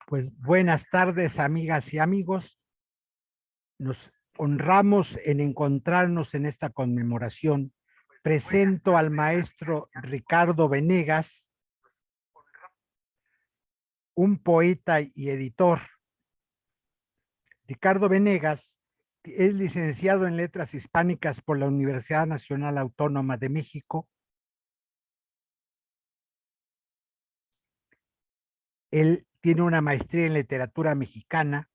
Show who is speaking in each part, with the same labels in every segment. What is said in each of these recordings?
Speaker 1: Pues buenas tardes, amigas y amigos. Nos honramos en encontrarnos en esta conmemoración. Presento al maestro Ricardo Venegas, un poeta y editor. Ricardo Venegas es licenciado en Letras Hispánicas por la Universidad Nacional Autónoma de México. Él tiene una maestría en literatura mexicana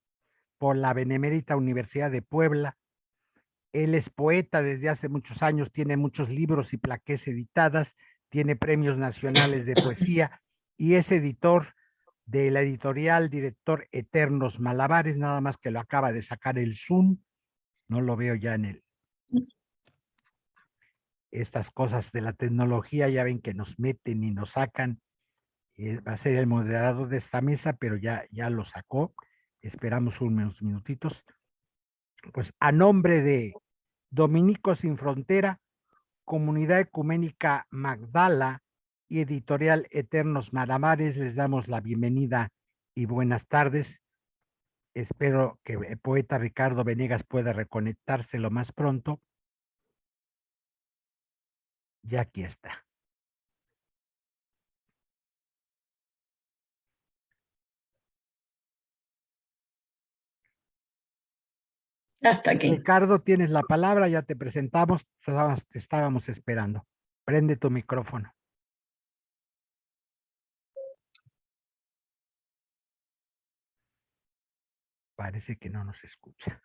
Speaker 1: por la Benemérita Universidad de Puebla. Él es poeta desde hace muchos años, tiene muchos libros y plaqués editadas, tiene premios nacionales de poesía y es editor de la editorial Director Eternos Malabares, nada más que lo acaba de sacar el Zoom, no lo veo ya en el... Estas cosas de la tecnología ya ven que nos meten y nos sacan. Va a ser el moderador de esta mesa, pero ya lo sacó. Esperamos unos minutitos. Pues a nombre de Dominicos Sin Frontera, Comunidad Ecuménica Magdala y Editorial Eternos Malamares, les damos la bienvenida y buenas tardes. Espero que el poeta Ricardo Venegas pueda reconectarse lo más pronto. Ya aquí está.
Speaker 2: Hasta aquí.
Speaker 1: Ricardo, tienes la palabra, ya te presentamos, te estábamos esperando. Prende tu micrófono. Parece que no nos escucha.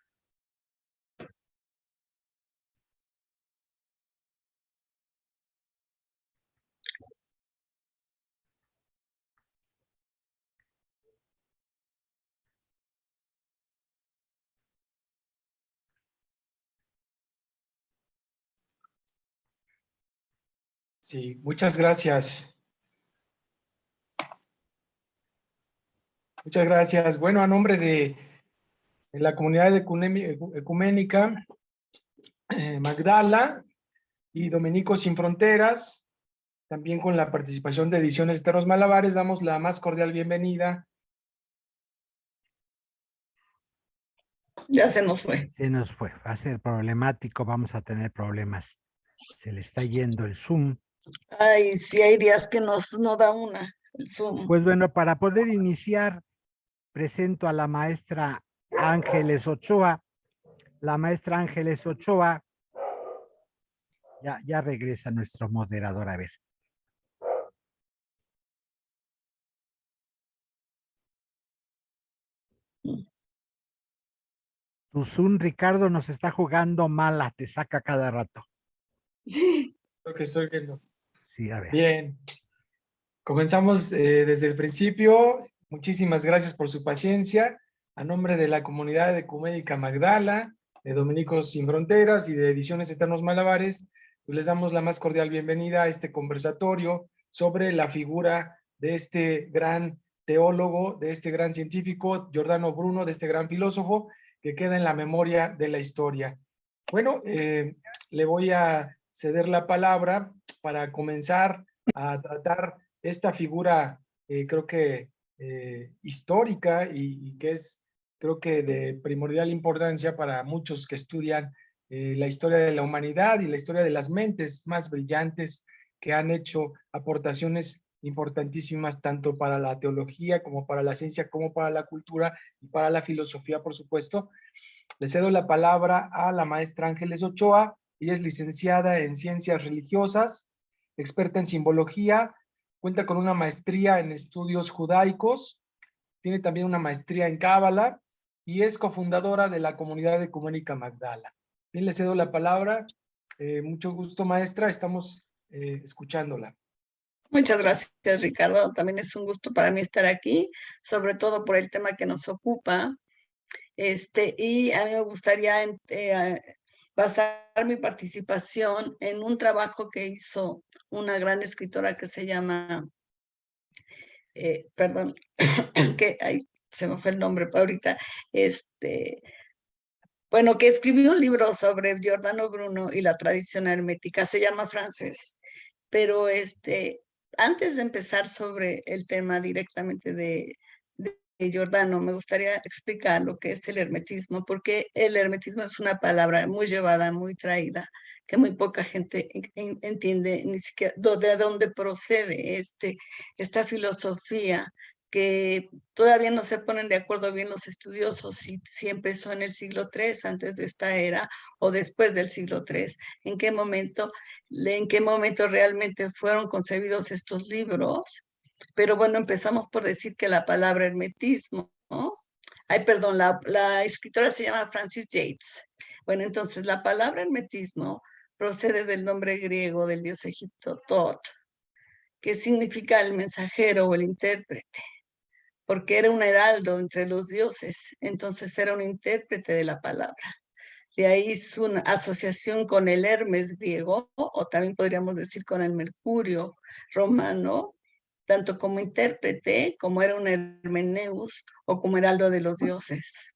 Speaker 3: Sí, muchas gracias. Muchas gracias. Bueno, a nombre de la comunidad ecuménica Magdala y Dominicos Sin Fronteras, también con la participación de Ediciones Eternos Malabares, damos la más cordial bienvenida.
Speaker 2: Ya se nos fue.
Speaker 1: Se nos fue, va a ser problemático, vamos a tener problemas. Se le está yendo el Zoom.
Speaker 2: Ay, sí hay días que no da el Zoom.
Speaker 1: Pues bueno, para poder iniciar, presento a la maestra Ángeles Ochoa. La maestra Ángeles Ochoa, ya regresa nuestro moderador, a ver. Tu Zoom, Ricardo, nos está jugando mala, te saca cada rato.
Speaker 3: Lo que estoy viendo.
Speaker 1: Sí, a ver.
Speaker 3: Bien. Comenzamos desde el principio. Muchísimas gracias por su paciencia. A nombre de la comunidad ecuménica Magdala, de Dominicos Sin Fronteras y de Ediciones Eternos Malabares, pues les damos la más cordial bienvenida a este conversatorio sobre la figura de este gran teólogo, de este gran científico, Giordano Bruno, de este gran filósofo, que queda en la memoria de la historia. Bueno, le voy a ceder la palabra para comenzar a tratar esta figura, creo que histórica y que es, creo que de primordial importancia para muchos que estudian la historia de la humanidad y la historia de las mentes más brillantes que han hecho aportaciones importantísimas tanto para la teología como para la ciencia, como para la cultura y para la filosofía, por supuesto. Le cedo la palabra a la maestra Ángeles Ochoa. Ella es licenciada en Ciencias Religiosas, experta en simbología, cuenta con una maestría en estudios judaicos, tiene también una maestría en Cábala y es cofundadora de la comunidad ecuménica Magdala. Bien, le cedo la palabra. Mucho gusto, maestra, estamos escuchándola.
Speaker 2: Muchas gracias, Ricardo. También es un gusto para mí estar aquí, sobre todo por el tema que nos ocupa. Y a mí me gustaría basar mi participación en un trabajo que hizo una gran escritora que se llama, perdón, que se me fue el nombre ahorita, bueno, que escribió un libro sobre Giordano Bruno y la tradición hermética, se llama Frances, pero antes de empezar sobre el tema directamente de Giordano, me gustaría explicar lo que es el hermetismo, porque el hermetismo es una palabra muy llevada, muy traída, que muy poca gente entiende ni siquiera de dónde procede esta filosofía, que todavía no se ponen de acuerdo bien los estudiosos si empezó en el siglo III antes de esta era o después del siglo III. ¿En qué momento realmente fueron concebidos estos libros? Pero bueno, empezamos por decir que la palabra hermetismo, ¿no? Ay, perdón, la escritora se llama Frances Yates. Bueno, entonces la palabra hermetismo procede del nombre griego del dios egipcio Tot, que significa el mensajero o el intérprete, porque era un heraldo entre los dioses, entonces era un intérprete de la palabra. De ahí su asociación con el Hermes griego, o también podríamos decir con el Mercurio romano, tanto como intérprete, como era un hermeneus o como heraldo de los dioses.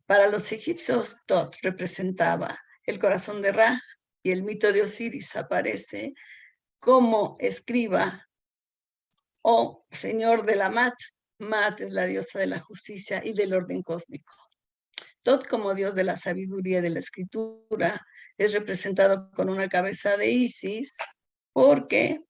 Speaker 2: Para los egipcios, Tot representaba el corazón de Ra, y el mito de Osiris aparece como escriba o señor de la Mat. Mat es la diosa de la justicia y del orden cósmico. Tot, como dios de la sabiduría y de la escritura, es representado con una cabeza de Isis porque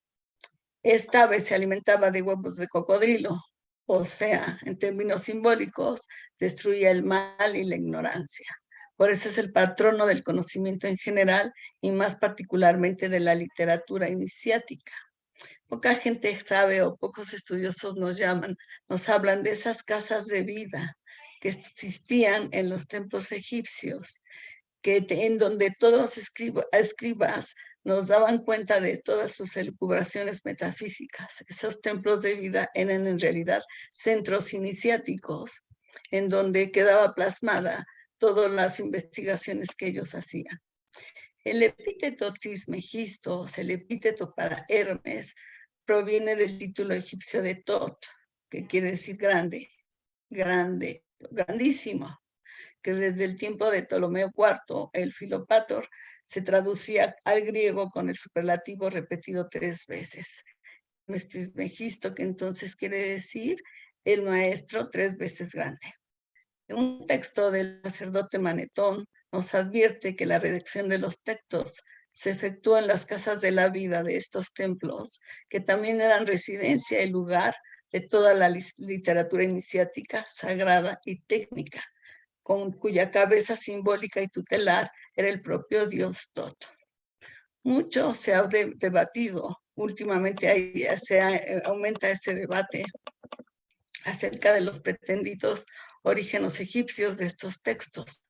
Speaker 2: esta ave se alimentaba de huevos de cocodrilo, o sea, en términos simbólicos, destruía el mal y la ignorancia. Por eso es el patrono del conocimiento en general y más particularmente de la literatura iniciática. Poca gente sabe o pocos estudiosos nos hablan de esas casas de vida que existían en los templos egipcios, en donde todos escribas nos daban cuenta de todas sus elucubraciones metafísicas. Esos templos de vida eran en realidad centros iniciáticos, en donde quedaba plasmada todas las investigaciones que ellos hacían. El epíteto Trismegistos, el epíteto para Hermes, proviene del título egipcio de Tot, que quiere decir grande, grande, grandísimo, que desde el tiempo de Ptolomeo IV, el Filopátor, se traducía al griego con el superlativo repetido 3 veces. Trismegisto, que entonces quiere decir el maestro 3 veces grande. Un texto del sacerdote Manetón nos advierte que la redacción de los textos se efectúa en las casas de la vida de estos templos, que también eran residencia y lugar de toda la literatura iniciática, sagrada y técnica, con cuya cabeza simbólica y tutelar era el propio dios Tot. Mucho se ha debatido, últimamente aumenta ese debate acerca de los pretendidos orígenes egipcios de estos textos.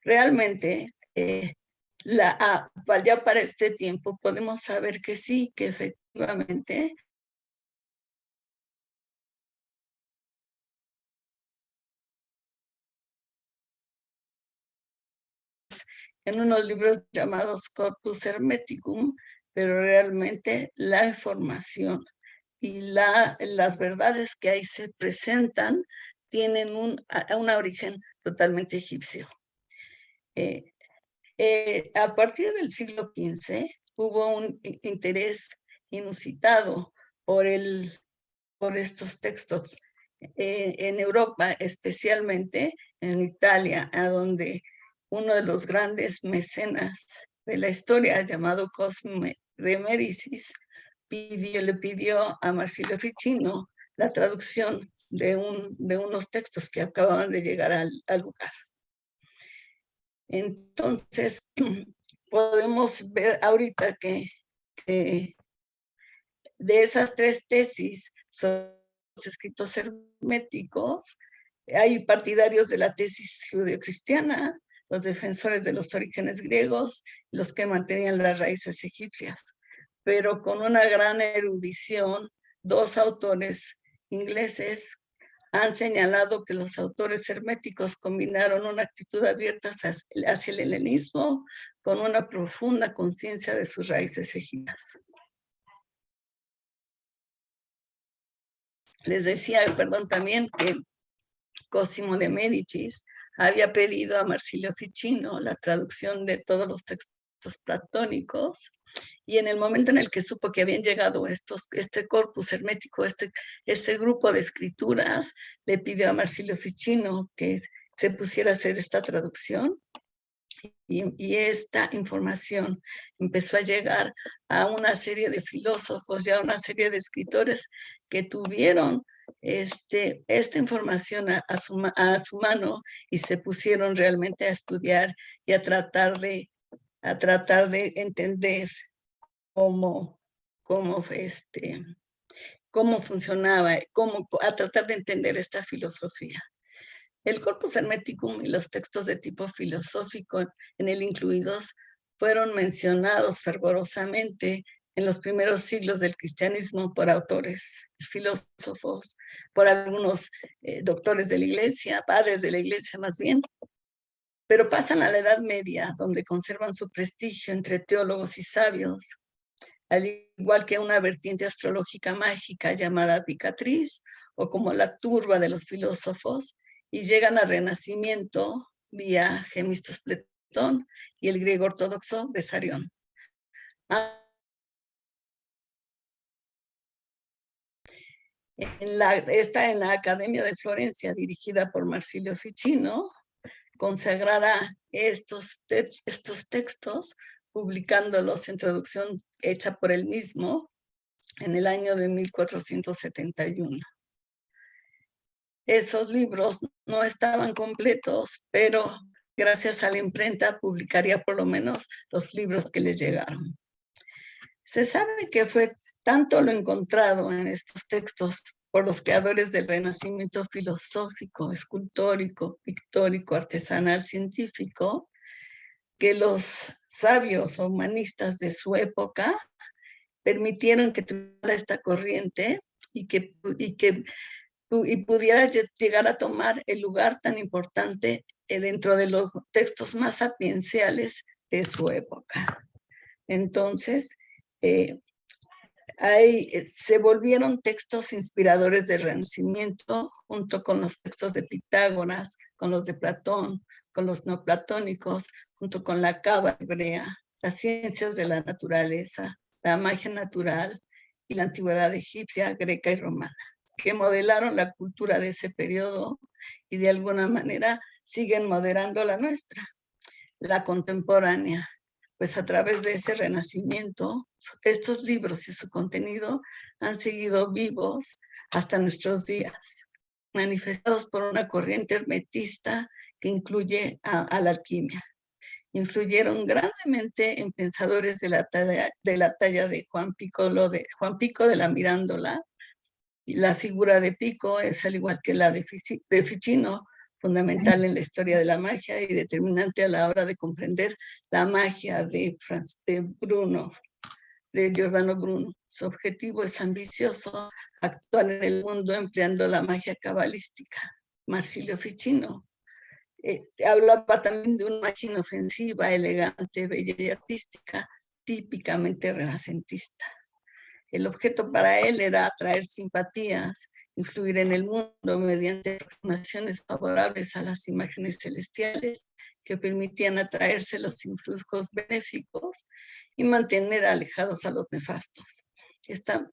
Speaker 2: Realmente, ya para este tiempo podemos saber que sí, que efectivamente en unos libros llamados Corpus Hermeticum, pero realmente la información y las verdades que ahí se presentan tienen un origen totalmente egipcio. A partir del siglo XV hubo un interés inusitado por estos textos. En Europa, especialmente en Italia, a donde uno de los grandes mecenas de la historia, llamado Cosme de Médicis, le pidió a Marsilio Ficino la traducción de unos textos que acababan de llegar al lugar. Entonces, podemos ver ahorita que de esas 3 tesis sobre los escritos herméticos, hay partidarios de la tesis judeocristiana, los defensores de los orígenes griegos, los que mantenían las raíces egipcias, pero con una gran erudición, 2 autores ingleses han señalado que los autores herméticos combinaron una actitud abierta hacia el helenismo con una profunda conciencia de sus raíces egipcias. Les decía, también que Cosimo de Médicis había pedido a Marsilio Ficino la traducción de todos los textos platónicos Y en el momento en el que supo que habían llegado este corpus hermético, este grupo de escrituras, le pidió a Marsilio Ficino que se pusiera a hacer esta traducción. Y esta información empezó a llegar a una serie de filósofos y a una serie de escritores que tuvieron esta información a su mano y se pusieron realmente a estudiar y a tratar de entender cómo funcionaba, a tratar de entender esta filosofía. El Corpus Hermeticum y los textos de tipo filosófico en él incluidos fueron mencionados fervorosamente en los primeros siglos del cristianismo por autores y filósofos, por algunos doctores de la iglesia, padres de la iglesia más bien, pero pasan a la Edad Media, donde conservan su prestigio entre teólogos y sabios, al igual que una vertiente astrológica mágica llamada Picatriz, o como la turba de los filósofos, y llegan al Renacimiento vía Gemistos Platón y el griego ortodoxo Besarión. En la Academia de Florencia, dirigida por Marsilio Ficino, consagrará estos textos, publicándolos en traducción hecha por él mismo en el año de 1471. Esos libros no estaban completos, pero gracias a la imprenta publicaría por lo menos los libros que le llegaron. Se sabe que fue tanto lo encontrado en estos textos por los creadores del Renacimiento filosófico, escultórico, pictórico, artesanal, científico, que los sabios o humanistas de su época permitieron que tuviera esta corriente y pudiera llegar a tomar el lugar tan importante dentro de los textos más sapienciales de su época. Entonces, se volvieron textos inspiradores del Renacimiento, junto con los textos de Pitágoras, con los de Platón, con los neoplatónicos, junto con la cábala hebrea, las ciencias de la naturaleza, la magia natural y la antigüedad egipcia, greca y romana, que modelaron la cultura de ese periodo y de alguna manera siguen moderando la nuestra, la contemporánea. Pues a través de ese renacimiento, estos libros y su contenido han seguido vivos hasta nuestros días, manifestados por una corriente hermetista que incluye a la alquimia. Influyeron grandemente en pensadores de la talla de Juan Pico de la Mirándola. Y la figura de Pico es, al igual que la de Ficino, fundamental en la historia de la magia y determinante a la hora de comprender la magia de Giordano Bruno. Su objetivo es ambicioso: actuar en el mundo empleando la magia cabalística. Marsilio Ficino hablaba también de una magia inofensiva, elegante, bella y artística, típicamente renacentista. El objeto para él era atraer simpatías, influir en el mundo mediante aproximaciones favorables a las imágenes celestiales que permitían atraerse los influjos benéficos y mantener alejados a los nefastos.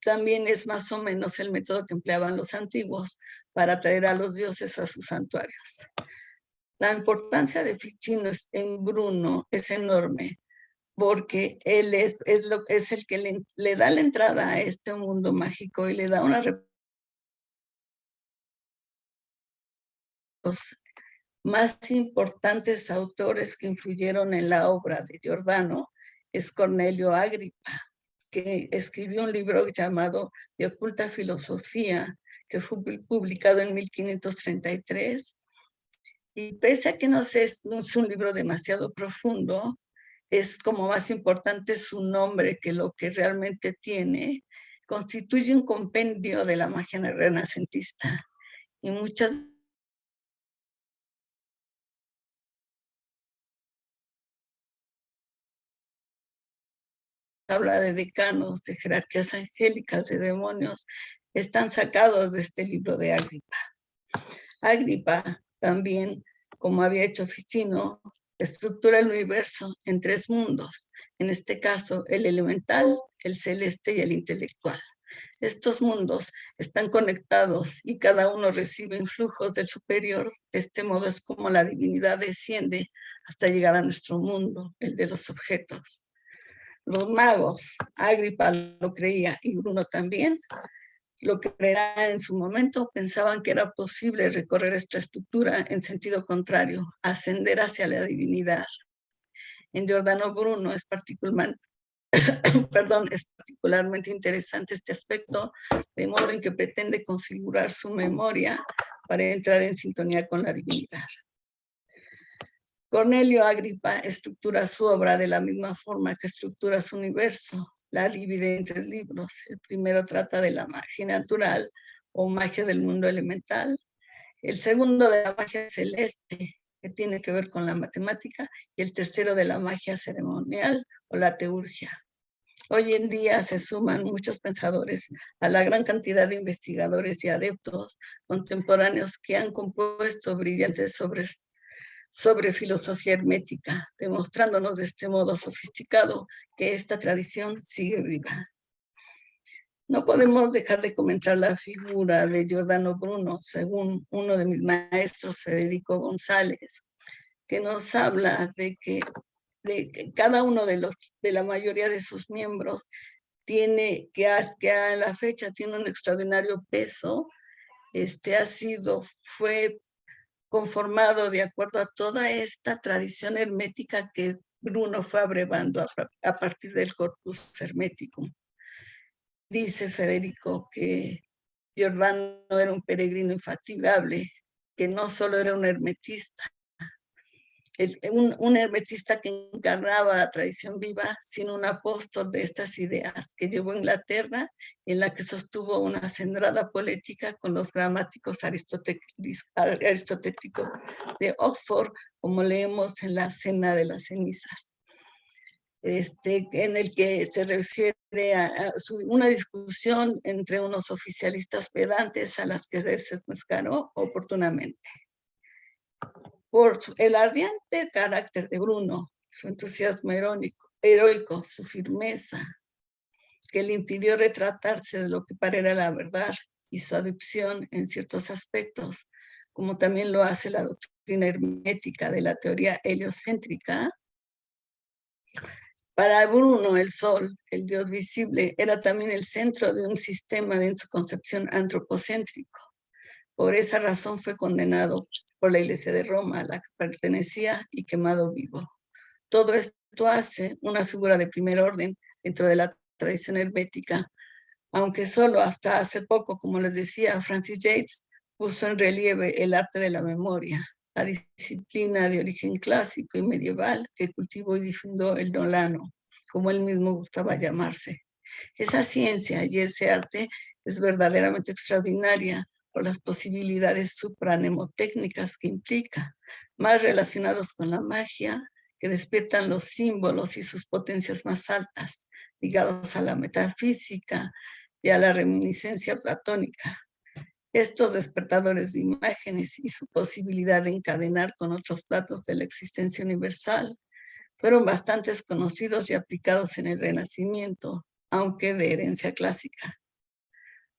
Speaker 2: También es más o menos el método que empleaban los antiguos para atraer a los dioses a sus santuarios. La importancia de Ficino en Bruno es enorme, porque él es el que le da la entrada a este mundo mágico y le da una los más importantes autores que influyeron en la obra de Giordano es Cornelio Agripa, que escribió un libro llamado De Oculta Filosofía, que fue publicado en 1533. Y pese a que no es un libro demasiado profundo, es como más importante su nombre que lo que realmente tiene. Constituye un compendio de la magia renacentista. Y muchas habla de decanos, de jerarquías angélicas, de demonios, están sacados de este libro de Agripa. Agripa también, como había hecho Ficino, estructura el universo en 3 mundos, en este caso el elemental, el celeste y el intelectual. Estos mundos están conectados y cada uno recibe influjos del superior. De este modo es como la divinidad desciende hasta llegar a nuestro mundo, el de los objetos. Los magos, Agripa lo creía y Bruno también, lo creerá en su momento, pensaban que era posible recorrer esta estructura en sentido contrario, ascender hacia la divinidad. En Giordano Bruno es particularmente interesante este aspecto, de modo en que pretende configurar su memoria para entrar en sintonía con la divinidad. Cornelio Agripa estructura su obra de la misma forma que estructura su universo. La divide en 3 libros. El primero trata de la magia natural o magia del mundo elemental. El segundo de la magia celeste, que tiene que ver con la matemática. Y el tercero de la magia ceremonial o la teurgia. Hoy en día se suman muchos pensadores a la gran cantidad de investigadores y adeptos contemporáneos que han compuesto brillantes sobre filosofía hermética, demostrándonos de este modo sofisticado que esta tradición sigue viva. No podemos dejar de comentar la figura de Giordano Bruno, según uno de mis maestros, Federico González, que nos habla de que cada uno de la mayoría de sus miembros tiene, que a la fecha tiene un extraordinario peso, fue conformado de acuerdo a toda esta tradición hermética que Bruno fue abrevando a partir del corpus hermético. Dice Federico que Giordano era un peregrino infatigable, que no solo era un hermetista, un hermetista que encarnaba la tradición viva, sino un apóstol de estas ideas que llevó a Inglaterra, en la que sostuvo una acendrada política con los gramáticos aristotélicos de Oxford, como leemos en la Cena de las Cenizas, en el que se refiere a una discusión entre unos oficialistas pedantes a las que se desmascaró oportunamente. Por el ardiente carácter de Bruno, su entusiasmo heroico, su firmeza, que le impidió retratarse de lo que pareciera la verdad, y su adopción en ciertos aspectos, como también lo hace la doctrina hermética de la teoría heliocéntrica. Para Bruno, el sol, el Dios visible, era también el centro de un sistema en su concepción antropocéntrico. Por esa razón fue condenado por la Iglesia de Roma, a la que pertenecía, y quemado vivo. Todo esto hace una figura de primer orden dentro de la tradición hermética, aunque solo hasta hace poco, como les decía, Francis Yates puso en relieve el arte de la memoria, la disciplina de origen clásico y medieval que cultivó y difundió el Nolano, como él mismo gustaba llamarse. Esa ciencia y ese arte es verdaderamente extraordinaria por las posibilidades supranemotécnicas que implica, más relacionados con la magia, que despiertan los símbolos y sus potencias más altas, ligados a la metafísica y a la reminiscencia platónica. Estos despertadores de imágenes y su posibilidad de encadenar con otros platos de la existencia universal fueron bastante conocidos y aplicados en el Renacimiento, aunque de herencia clásica.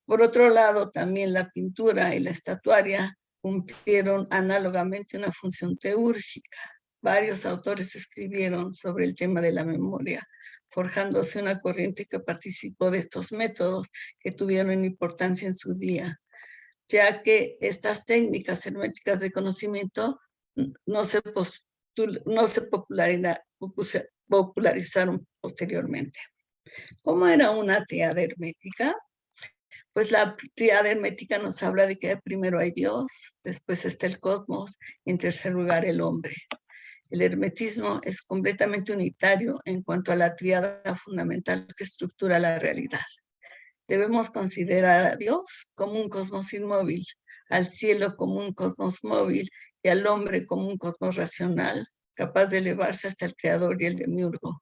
Speaker 2: Por otro lado, también la pintura y la estatuaria cumplieron análogamente una función teúrgica. Varios autores escribieron sobre el tema de la memoria, forjándose una corriente que participó de estos métodos que tuvieron importancia en su día, ya que estas técnicas herméticas de conocimiento no se popularizaron posteriormente. ¿Cómo era una tríada hermética? Pues la tríada hermética nos habla de que primero hay Dios, después está el cosmos y en tercer lugar el hombre. El hermetismo es completamente unitario en cuanto a la tríada fundamental que estructura la realidad. Debemos considerar a Dios como un cosmos inmóvil, al cielo como un cosmos móvil y al hombre como un cosmos racional, capaz de elevarse hasta el creador y el demiurgo.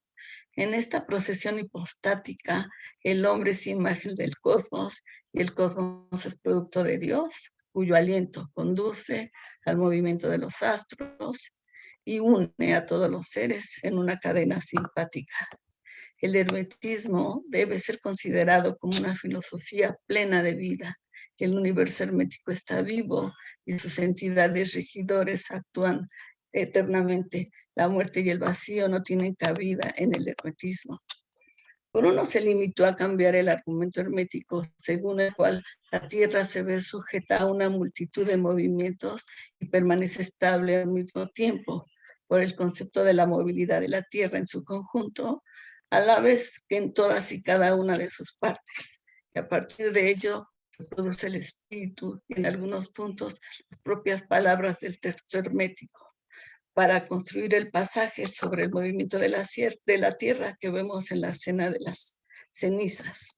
Speaker 2: En esta procesión hipostática, el hombre es imagen del cosmos y el cosmos es producto de Dios, cuyo aliento conduce al movimiento de los astros y une a todos los seres en una cadena simpática. El hermetismo debe ser considerado como una filosofía plena de vida. El universo hermético está vivo y sus entidades regidores actúan eternamente. La muerte y el vacío no tienen cabida en el hermetismo. Bruno se limitó a cambiar el argumento hermético, según el cual la Tierra se ve sujeta a una multitud de movimientos y permanece estable al mismo tiempo, por el concepto de la movilidad de la Tierra en su conjunto, a la vez que en todas y cada una de sus partes. Y a partir de ello, reproduce el espíritu y en algunos puntos las propias palabras del texto hermético, para construir el pasaje sobre el movimiento de la tierra que vemos en la escena de las cenizas.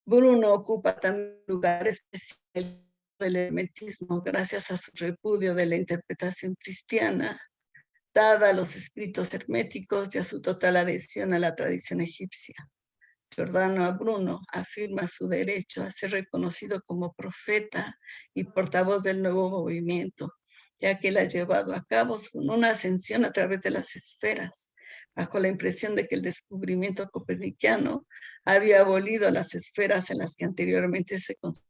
Speaker 2: Bruno ocupa también un lugar especial del hermetismo gracias a su repudio de la interpretación cristiana, dada a los escritos herméticos y a su total adhesión a la tradición egipcia. Giordano Bruno afirma su derecho a ser reconocido como profeta y portavoz del nuevo movimiento, ya que él ha llevado a cabo una ascensión a través de las esferas, bajo la impresión de que el descubrimiento copernicano había abolido las esferas en las que anteriormente se construían.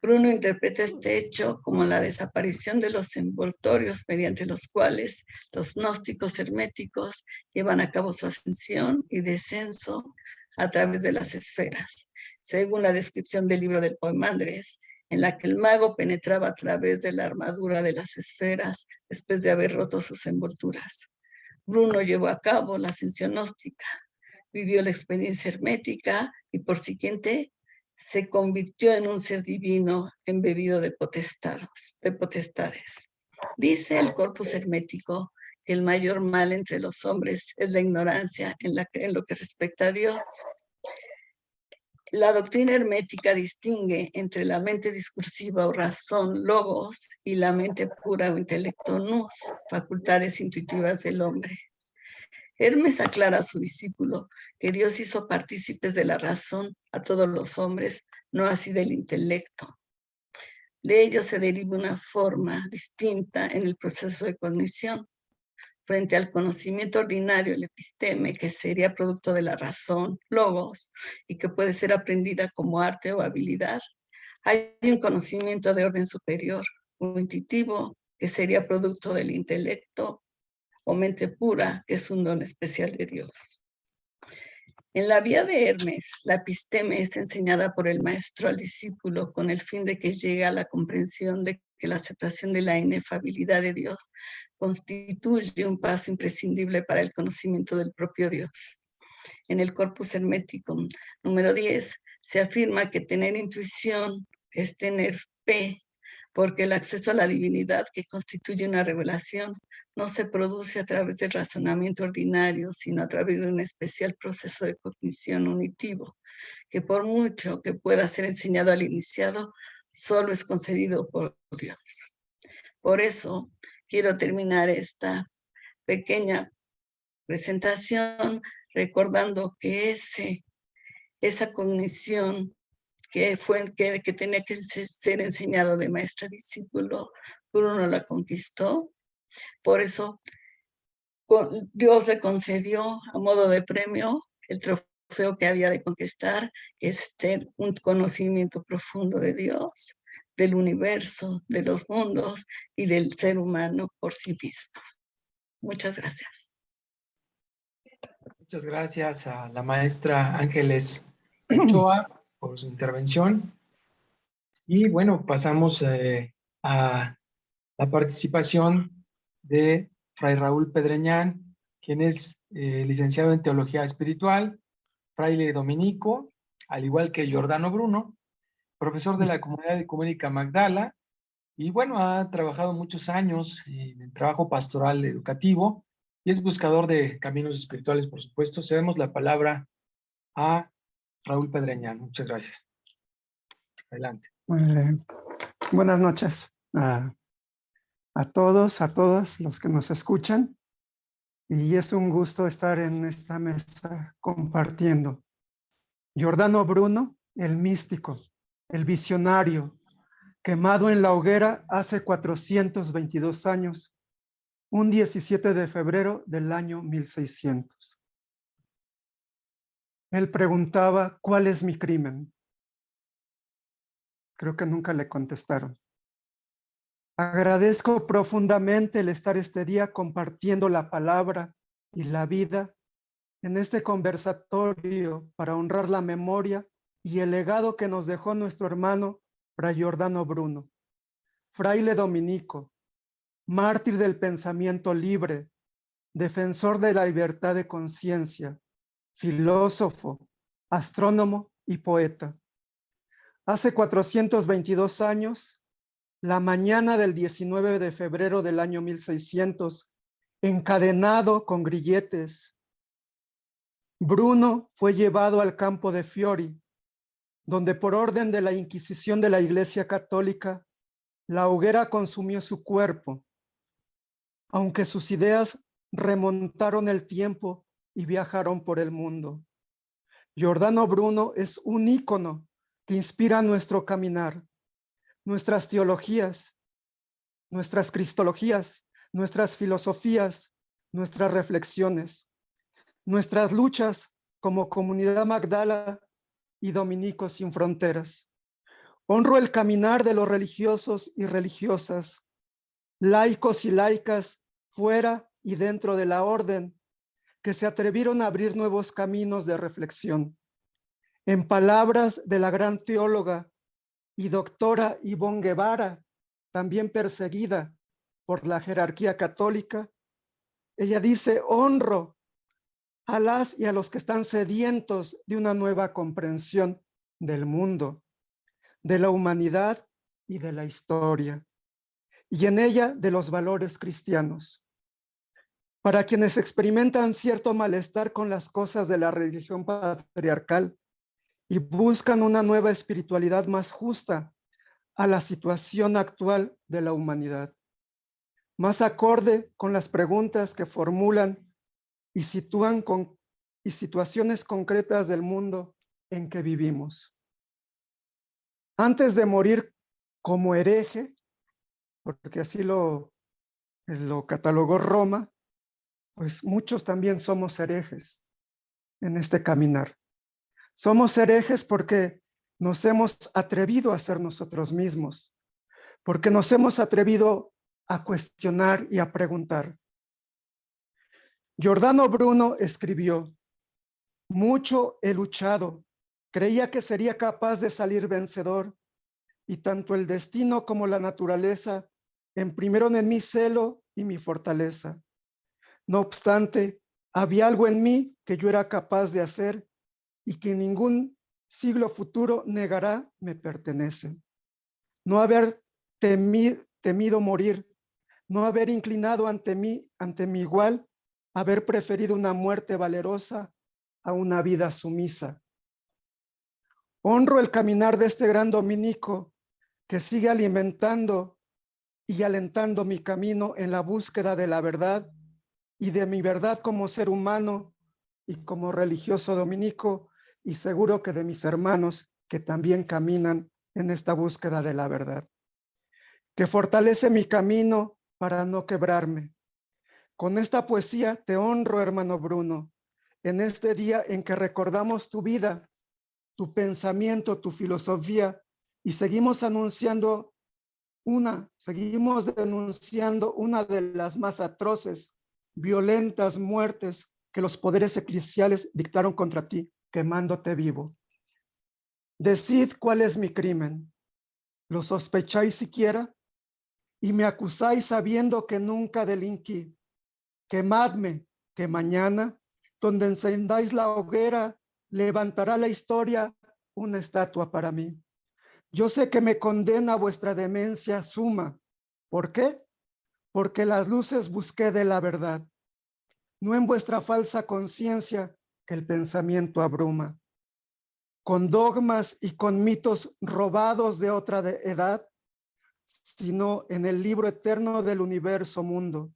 Speaker 2: Bruno interpreta este hecho como la desaparición de los envoltorios mediante los cuales los gnósticos herméticos llevan a cabo su ascensión y descenso a través de las esferas, según la descripción del libro del Poemandres, en la que el mago penetraba a través de la armadura de las esferas después de haber roto sus envolturas. Bruno llevó a cabo la ascensión gnóstica, vivió la experiencia hermética y por siguiente se convirtió en un ser divino embebido de potestades. Dice el corpus hermético que el mayor mal entre los hombres es la ignorancia en lo que respecta a Dios. La doctrina hermética distingue entre la mente discursiva o razón, logos, y la mente pura o intelecto, nous, facultades intuitivas del hombre. Hermes aclara a su discípulo que Dios hizo partícipes de la razón a todos los hombres, no así del intelecto. De ello se deriva una forma distinta en el proceso de cognición. Frente al conocimiento ordinario, el episteme, que sería producto de la razón, logos, y que puede ser aprendida como arte o habilidad, hay un conocimiento de orden superior, o intuitivo, que sería producto del intelecto, o mente pura, que es un don especial de Dios. En la vía de Hermes, la episteme es enseñada por el maestro al discípulo con el fin de que llegue a la comprensión de que la aceptación de la inefabilidad de Dios constituye un paso imprescindible para el conocimiento del propio Dios. En el corpus hermético número 10 se afirma que tener intuición es tener fe, porque el acceso a la divinidad que constituye una revelación no se produce a través del razonamiento ordinario, sino a través de un especial proceso de cognición unitivo, que por mucho que pueda ser enseñado al iniciado, solo es concedido por Dios. Por eso quiero terminar esta pequeña presentación recordando que esa cognición que tenía que ser enseñado de maestro a discípulo, Bruno la conquistó. Por eso Dios le concedió a modo de premio el trofeo que había de conquistar, que es tener un conocimiento profundo de Dios, del universo, de los mundos y del ser humano por sí mismo. Muchas gracias.
Speaker 3: Muchas gracias a la maestra Ángeles Ochoa por su intervención. Y bueno, pasamos a la participación de Fray Raúl Pedreñán, quien es licenciado en Teología Espiritual, fraile dominico, al igual que Giordano Bruno, profesor de la Comunidad Ecuménica Magdala, y bueno, ha trabajado muchos años en el trabajo pastoral educativo y es buscador de caminos espirituales, por supuesto. Cedemos la palabra a Raúl Pedreñán. Muchas gracias. Adelante.
Speaker 4: Buenas noches a todos, a todas los que nos escuchan. Y es un gusto estar en esta mesa compartiendo. Giordano Bruno, el místico, el visionario, quemado en la hoguera hace 422 años, un 17 de febrero del año 1600. Él preguntaba, ¿cuál es mi crimen? Creo que nunca le contestaron. Agradezco profundamente el estar este día compartiendo la palabra y la vida en este conversatorio para honrar la memoria y el legado que nos dejó nuestro hermano Fray Giordano Bruno, fraile dominico, mártir del pensamiento libre, defensor de la libertad de conciencia, filósofo, astrónomo y poeta. Hace 422 años, la mañana del 19 de febrero del año 1600, encadenado con grilletes, Bruno fue llevado al campo de Fiori, donde por orden de la Inquisición de la Iglesia Católica, la hoguera consumió su cuerpo, aunque sus ideas remontaron el tiempo y viajaron por el mundo. Giordano Bruno es un ícono que inspira nuestro caminar, nuestras teologías, nuestras cristologías, nuestras filosofías, nuestras reflexiones, nuestras luchas como comunidad Magdala y Dominicos sin Fronteras. Honro el caminar de los religiosos y religiosas, laicos y laicas fuera y dentro de la orden, que se atrevieron a abrir nuevos caminos de reflexión. En palabras de la gran teóloga y doctora Ivonne Guevara, también perseguida por la jerarquía católica, ella dice: honro a las y a los que están sedientos de una nueva comprensión del mundo, de la humanidad y de la historia, y en ella de los valores cristianos. Para quienes experimentan cierto malestar con las cosas de la religión patriarcal y buscan una nueva espiritualidad más justa a la situación actual de la humanidad, más acorde con las preguntas que formulan y sitúan y situaciones concretas del mundo en que vivimos. Antes de morir como hereje, porque así lo catalogó Roma, pues muchos también somos herejes en este caminar. Somos herejes porque nos hemos atrevido a ser nosotros mismos, porque nos hemos atrevido a cuestionar y a preguntar. Giordano Bruno escribió: mucho he luchado, creía que sería capaz de salir vencedor, y tanto el destino como la naturaleza imprimieron en mí celo y mi fortaleza. No obstante, había algo en mí que yo era capaz de hacer y que ningún siglo futuro negará me pertenece. No haber temido morir, no haber inclinado ante mi igual, haber preferido una muerte valerosa a una vida sumisa. Honro el caminar de este gran dominico que sigue alimentando y alentando mi camino en la búsqueda de la verdad y de mi verdad como ser humano y como religioso dominico, y seguro que de mis hermanos que también caminan en esta búsqueda de la verdad, que fortalece mi camino para no quebrarme. Con esta poesía te honro, hermano Bruno, en este día en que recordamos tu vida, tu pensamiento, tu filosofía, y seguimos denunciando una de las más atroces, violentas muertes que los poderes eclesiales dictaron contra ti, quemándote vivo. Decid cuál es mi crimen. ¿Lo sospecháis siquiera? Y me acusáis sabiendo que nunca delinquí. Quemadme, que mañana, donde encendáis la hoguera, levantará la historia una estatua para mí. Yo sé que me condena vuestra demencia suma. ¿Por qué? Porque las luces busqué de la verdad, no en vuestra falsa conciencia que el pensamiento abruma. Con dogmas y con mitos robados de otra edad, sino en el libro eterno del universo mundo,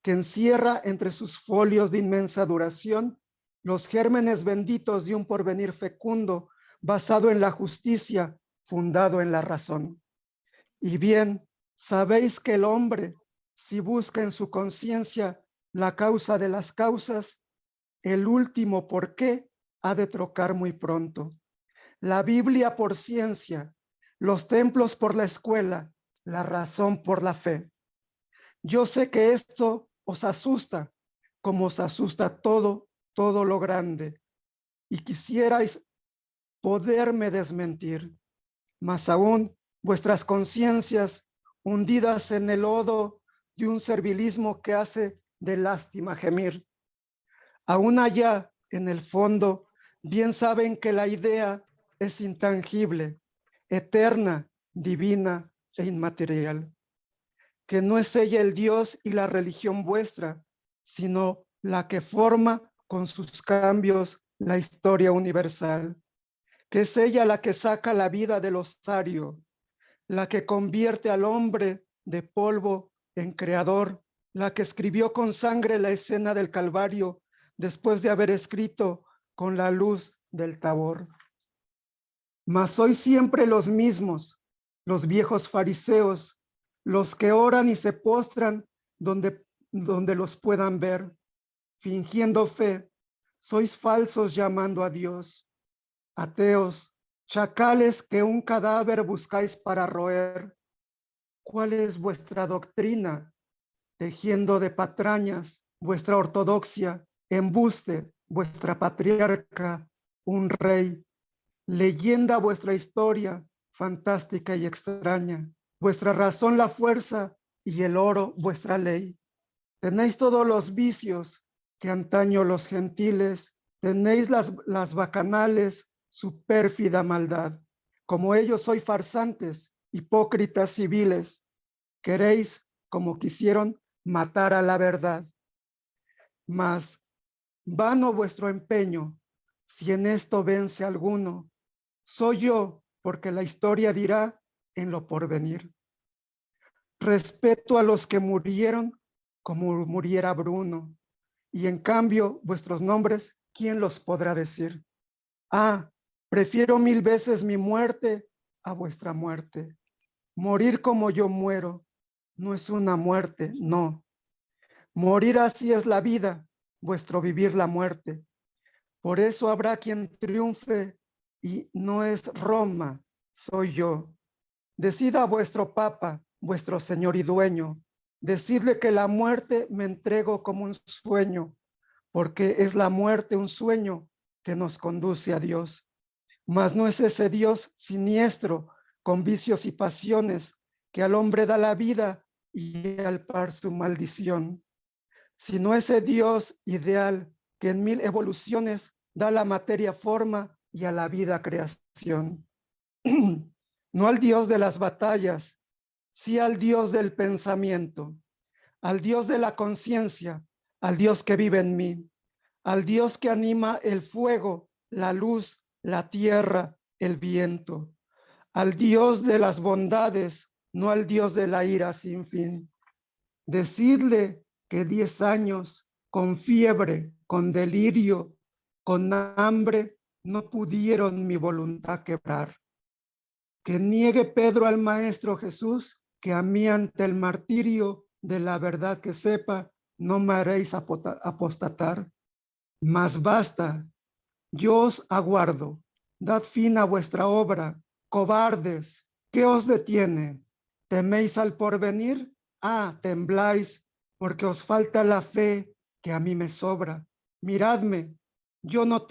Speaker 4: que encierra entre sus folios de inmensa duración los gérmenes benditos de un porvenir fecundo, basado en la justicia, fundado en la razón. Y bien, sabéis que el hombre, si busca en su conciencia la causa de las causas, el último por qué ha de trocar muy pronto. La Biblia por ciencia, los templos por la escuela, la razón por la fe. Yo sé que esto os asusta, como os asusta todo lo grande, y quisierais poderme desmentir, mas aún vuestras conciencias hundidas en el lodo de un servilismo que hace de lástima gemir. Aún allá en el fondo, bien saben que la idea es intangible, eterna, divina e inmaterial, que no es ella el Dios y la religión vuestra, sino la que forma con sus cambios la historia universal, que es ella la que saca la vida del osario, la que convierte al hombre de polvo en creador, la que escribió con sangre la escena del Calvario después de haber escrito con la luz del Tabor. Mas sois siempre los mismos, los viejos fariseos, los que oran y se postran donde los puedan ver, fingiendo fe. Sois falsos llamando a Dios, ateos, chacales que un cadáver buscáis para roer. ¿Cuál es vuestra doctrina? Tejiendo de patrañas vuestra ortodoxia, embuste, vuestra patriarca, un rey, leyenda vuestra historia, fantástica y extraña, vuestra razón la fuerza y el oro vuestra ley. Tenéis todos los vicios que antaño los gentiles, tenéis las bacanales, su pérfida maldad. Como ellos sois farsantes, hipócritas civiles, queréis, como quisieron, matar a la verdad. Mas vano vuestro empeño, si en esto vence alguno. Soy yo, porque la historia dirá en lo porvenir. Respeto a los que murieron como muriera Bruno, y en cambio vuestros nombres, ¿quién los podrá decir? Ah, prefiero 1000 veces mi muerte a vuestra muerte. Morir como yo muero no es una muerte, no. Morir así es la vida, vuestro vivir la muerte. Por eso habrá quien triunfe y no es Roma, soy yo. Decid a vuestro Papa, vuestro Señor y Dueño, decidle que la muerte me entrego como un sueño, porque es la muerte un sueño que nos conduce a Dios. Mas no es ese Dios siniestro, con vicios y pasiones, que al hombre da la vida y al par su maldición, sino ese Dios ideal que en 1000 evoluciones da a la materia forma y a la vida creación. No al Dios de las batallas, sí al Dios del pensamiento, al Dios de la conciencia, al Dios que vive en mí, al Dios que anima el fuego, la luz, la tierra, el viento, al Dios de las bondades, no al Dios de la ira sin fin. Decidle que 10 años, con fiebre, con delirio, con hambre, no pudieron mi voluntad quebrar. Que niegue Pedro al Maestro Jesús, que a mí ante el martirio de la verdad que sepa, no me haréis apostatar. Mas basta, yo os aguardo. Dad fin a vuestra obra, cobardes. ¿Qué os detiene? ¿Teméis al porvenir? Ah, tembláis, porque os falta la fe que a mí me sobra. Miradme, yo no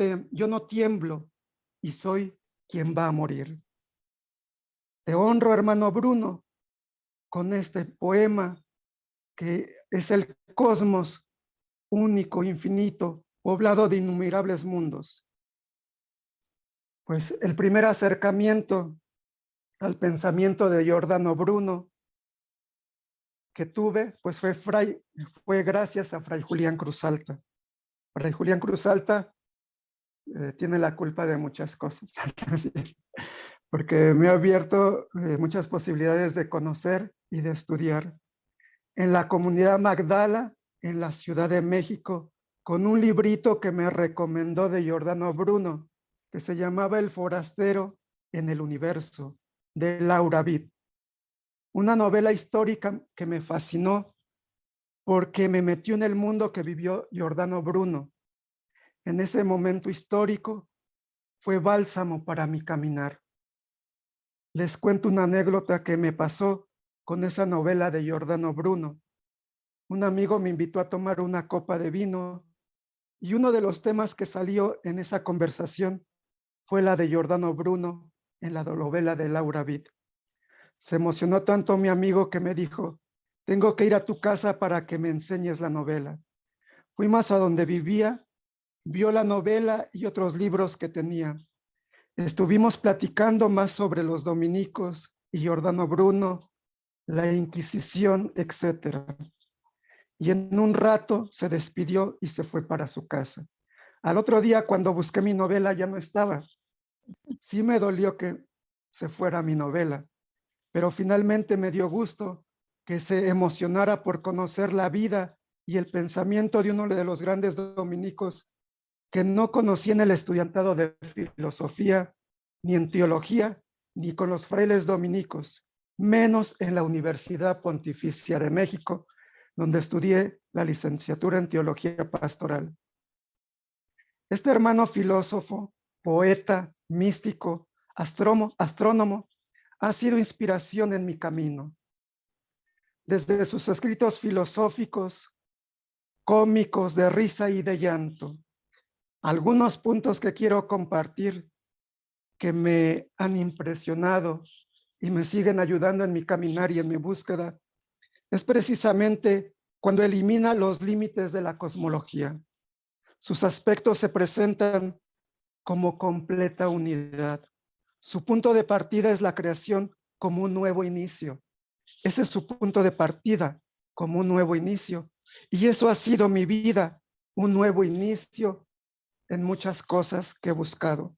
Speaker 4: tiemblo, y soy quien va a morir. Te honro, hermano Bruno, con este poema que es el cosmos único, infinito, poblado de innumerables mundos. Pues el primer acercamiento al pensamiento de Giordano Bruno que tuve, pues fue gracias a Fray Julián Cruzalta. Fray Julián Cruzalta tiene la culpa de muchas cosas, porque me ha abierto muchas posibilidades de conocer y de estudiar. En la comunidad Magdala, en la Ciudad de México, con un librito que me recomendó de Giordano Bruno, que se llamaba El forastero en el universo, de Laura Vitt. una novela histórica que me fascinó porque me metió en el mundo que vivió Giordano Bruno. En ese momento histórico fue bálsamo para mi caminar. Les cuento una anécdota que me pasó con esa novela de Giordano Bruno. Un amigo me invitó a tomar una copa de vino y uno de los temas que salió en esa conversación fue la de Giordano Bruno en la novela de Laura Vitt. Se emocionó tanto mi amigo que me dijo, tengo que ir a tu casa para que me enseñes la novela. Fuimos a donde vivía, vio la novela y otros libros que tenía. Estuvimos platicando más sobre los dominicos y Giordano Bruno, la Inquisición, etc. Y en un rato se despidió y se fue para su casa. Al otro día, cuando busqué mi novela, ya no estaba. Sí me dolió que se fuera mi novela, pero finalmente me dio gusto que se emocionara por conocer la vida y el pensamiento de uno de los grandes dominicos que no conocí en el estudiantado de filosofía, ni en teología, ni con los frailes dominicos, menos en la Universidad Pontificia de México, donde estudié la licenciatura en teología pastoral. Este hermano filósofo, poeta, místico, astrónomo, ha sido inspiración en mi camino. Desde sus escritos filosóficos, cómicos, de risa y de llanto, algunos puntos que quiero compartir que me han impresionado y me siguen ayudando en mi caminar y en mi búsqueda, es precisamente cuando elimina los límites de la cosmología. Sus aspectos se presentan como completa unidad. Su punto de partida es la creación como un nuevo inicio. Ese es su punto de partida, como un nuevo inicio. Y eso ha sido mi vida, un nuevo inicio en muchas cosas que he buscado.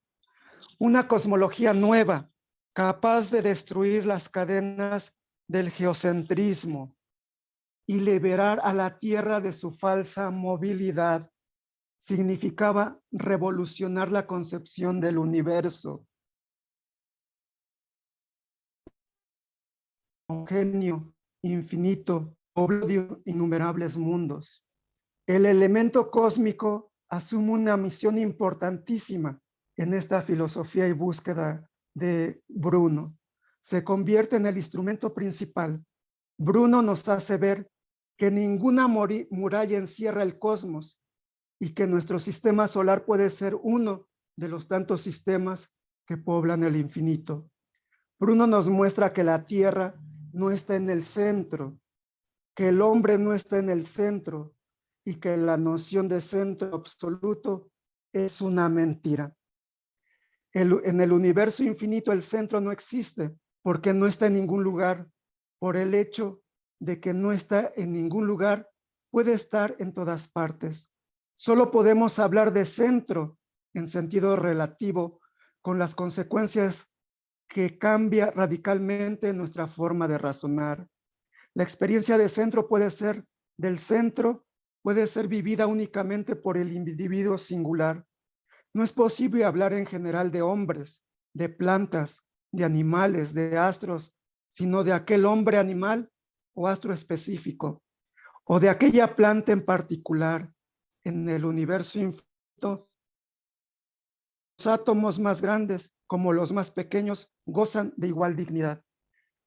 Speaker 4: Una cosmología nueva, capaz de destruir las cadenas del geocentrismo y liberar a la Tierra de su falsa movilidad, significaba revolucionar la concepción del universo. Homogéneo, infinito, poblado de innumerables mundos. El elemento cósmico asume una misión importantísima en esta filosofía y búsqueda de Bruno. Se convierte en el instrumento principal. Bruno nos hace ver que ninguna muralla encierra el cosmos y que nuestro sistema solar puede ser uno de los tantos sistemas que poblan el infinito. Bruno nos muestra que la Tierra no está en el centro, que el hombre no está en el centro y que la noción de centro absoluto es una mentira. En el universo infinito el centro no existe porque no está en ningún lugar. Por el hecho de que no está en ningún lugar, puede estar en todas partes. Solo podemos hablar de centro en sentido relativo con las consecuencias que cambia radicalmente nuestra forma de razonar. La experiencia de centro puede ser del centro, puede ser vivida únicamente por el individuo singular. No es posible hablar en general de hombres, de plantas, de animales, de astros, sino de aquel hombre animal o astro específico, o de aquella planta en particular. En el universo infinito, los átomos más grandes como los más pequeños gozan de igual dignidad.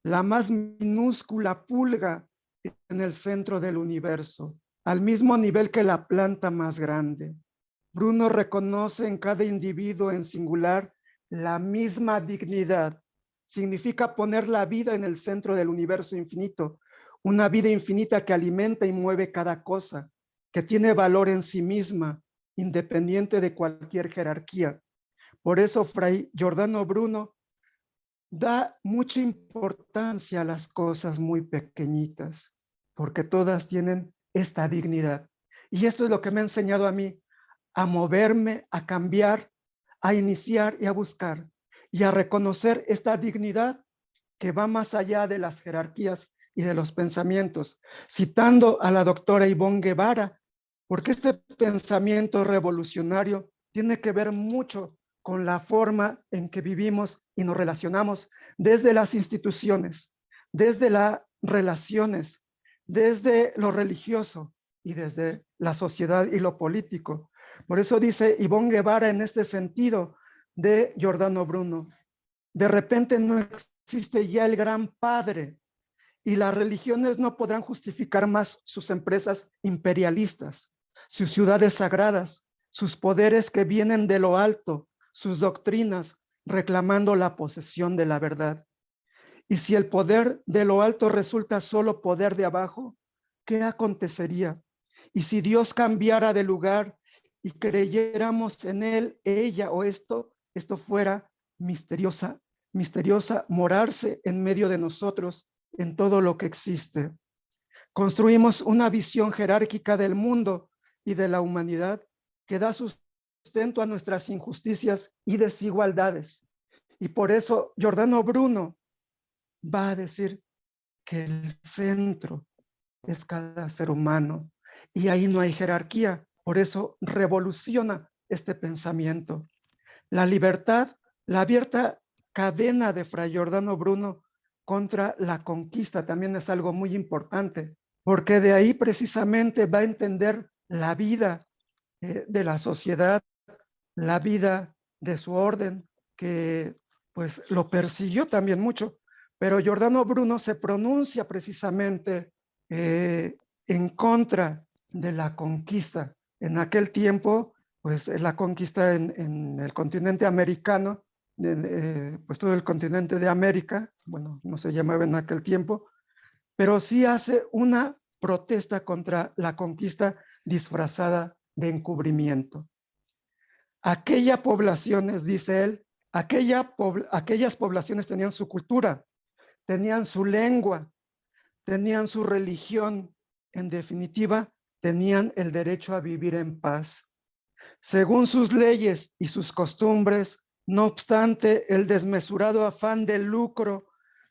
Speaker 4: La más minúscula pulga en el centro del universo, al mismo nivel que la planta más grande. Bruno reconoce en cada individuo en singular la misma dignidad. Significa poner la vida en el centro del universo infinito, una vida infinita que alimenta y mueve cada cosa, que tiene valor en sí misma, independiente de cualquier jerarquía. Por eso Fray Giordano Bruno da mucha importancia a las cosas muy pequeñitas, porque todas tienen esta dignidad. Y esto es lo que me ha enseñado a mí, a moverme, a cambiar, a iniciar y a buscar, y a reconocer esta dignidad que va más allá de las jerarquías y de los pensamientos. Citando a la doctora Ivonne Guevara, porque este pensamiento revolucionario tiene que ver mucho con la forma en que vivimos y nos relacionamos desde las instituciones, desde las relaciones, desde lo religioso y desde la sociedad y lo político. Por eso dice Ivonne Guevara en este sentido de Giordano Bruno: de repente no existe ya el gran padre y las religiones no podrán justificar más sus empresas imperialistas, sus ciudades sagradas, sus poderes que vienen de lo alto, sus doctrinas reclamando la posesión de la verdad. Y si el poder de lo alto resulta solo poder de abajo, ¿qué acontecería? Y si Dios cambiara de lugar y creyéramos en él, ella o esto fuera misteriosa morarse en medio de nosotros en todo lo que existe. Construimos una visión jerárquica del mundo y de la humanidad que da sustento a nuestras injusticias y desigualdades. Y por eso Giordano Bruno va a decir que el centro es cada ser humano y ahí no hay jerarquía. Por eso revoluciona este pensamiento. La libertad, la abierta cadena de Fray Giordano Bruno contra la conquista también es algo muy importante, porque de ahí precisamente va a entender la vida de la sociedad, la vida de su orden, que pues lo persiguió también mucho. Pero Giordano Bruno se pronuncia precisamente en contra de la conquista. En aquel tiempo, pues la conquista en el continente americano, pues todo el continente de América, bueno, no se llamaba en aquel tiempo, pero sí hace una protesta contra la conquista disfrazada de encubrimiento. Aquellas poblaciones, dice él, aquellas poblaciones tenían su cultura, tenían su lengua, tenían su religión, en definitiva, tenían el derecho a vivir en paz. Según sus leyes y sus costumbres, no obstante el desmesurado afán de lucro,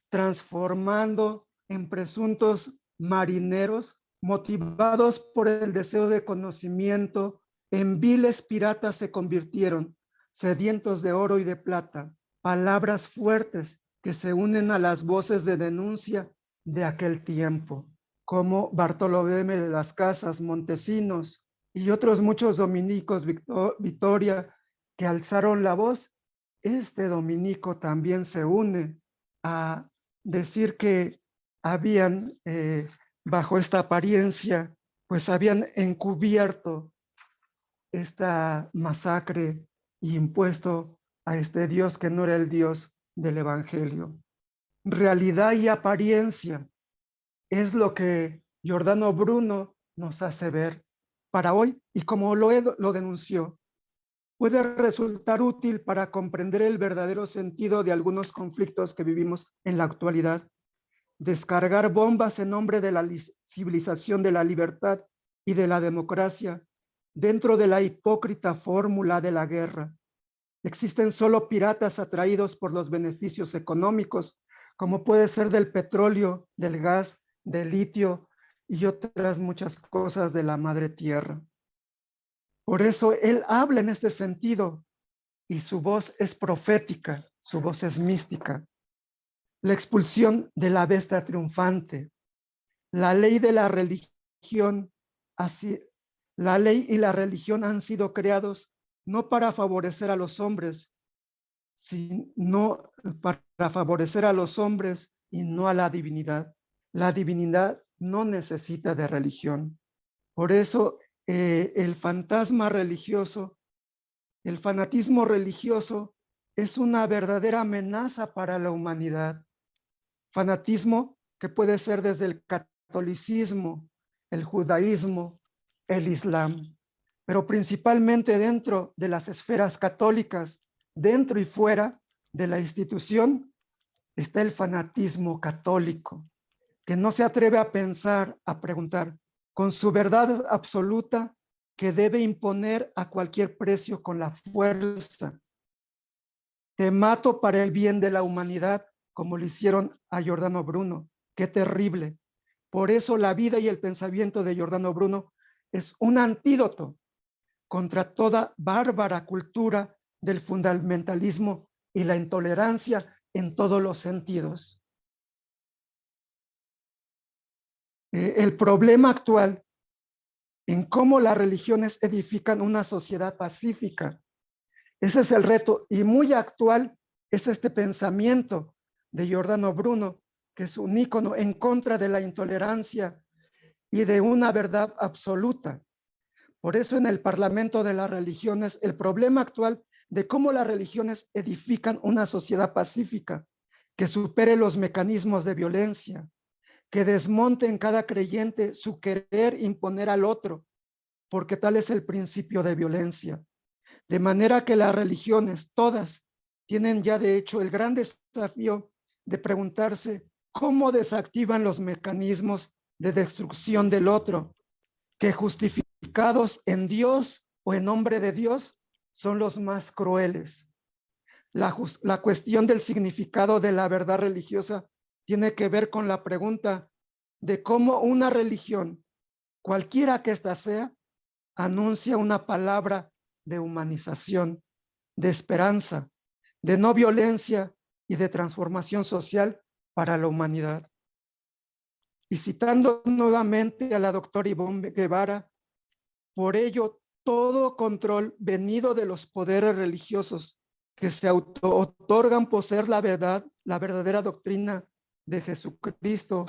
Speaker 4: transformando en presuntos marineros, motivados por el deseo de conocimiento, en viles piratas se convirtieron, sedientos de oro y de plata, palabras fuertes que se unen a las voces de denuncia de aquel tiempo, como Bartolomé de las Casas, Montesinos y otros muchos dominicos, Vitoria, que alzaron la voz. Este dominico también se une a decir que habían, bajo esta apariencia, pues habían encubierto esta masacre y impuesto a este Dios que no era el Dios del Evangelio. Realidad y apariencia es lo que Giordano Bruno nos hace ver para hoy, y como lo denunció, puede resultar útil para comprender el verdadero sentido de algunos conflictos que vivimos en la actualidad. Descargar bombas en nombre de la civilización, de la libertad y de la democracia dentro de la hipócrita fórmula de la guerra. Existen solo piratas atraídos por los beneficios económicos, como puede ser del petróleo, del gas, del litio y otras muchas cosas de la madre tierra. Por eso él habla en este sentido y su voz es profética, su voz es mística. La expulsión de la bestia triunfante, la ley de la religión, la ley y la religión han sido creados no para favorecer a los hombres, sino para favorecer a los hombres y no a la divinidad. La divinidad no necesita de religión. Por eso el fantasma religioso, el fanatismo religioso es una verdadera amenaza para la humanidad. Fanatismo que puede ser desde el catolicismo, el judaísmo, el islam, pero principalmente dentro de las esferas católicas, dentro y fuera de la institución, está el fanatismo católico, que no se atreve a pensar, a preguntar, con su verdad absoluta, que debe imponer a cualquier precio con la fuerza. Te mato para el bien de la humanidad, como lo hicieron a Giordano Bruno. Qué terrible. Por eso la vida y el pensamiento de Giordano Bruno es un antídoto contra toda bárbara cultura del fundamentalismo y la intolerancia en todos los sentidos. el problema actual en cómo las religiones edifican una sociedad pacífica. Ese es el reto, y muy actual es este pensamiento de Giordano Bruno, que es un ícono en contra de la intolerancia y de una verdad absoluta. Por eso en el Parlamento de las Religiones, el problema actual de cómo las religiones edifican una sociedad pacífica, que supere los mecanismos de violencia, que desmonte en cada creyente su querer imponer al otro, porque tal es el principio de violencia. De manera que las religiones, todas, tienen ya de hecho el gran desafío de preguntarse cómo desactivan los mecanismos de destrucción del otro, que justificados en Dios o en nombre de Dios son los más crueles. La cuestión del significado de la verdad religiosa tiene que ver con la pregunta de cómo una religión, cualquiera que ésta sea, anuncia una palabra de humanización, de esperanza, de no violencia y de transformación social para la humanidad. Y citando nuevamente a la doctora Ivonne Guevara, por ello, todo control venido de los poderes religiosos que se auto-otorgan poseer la verdad, la verdadera doctrina de Jesucristo,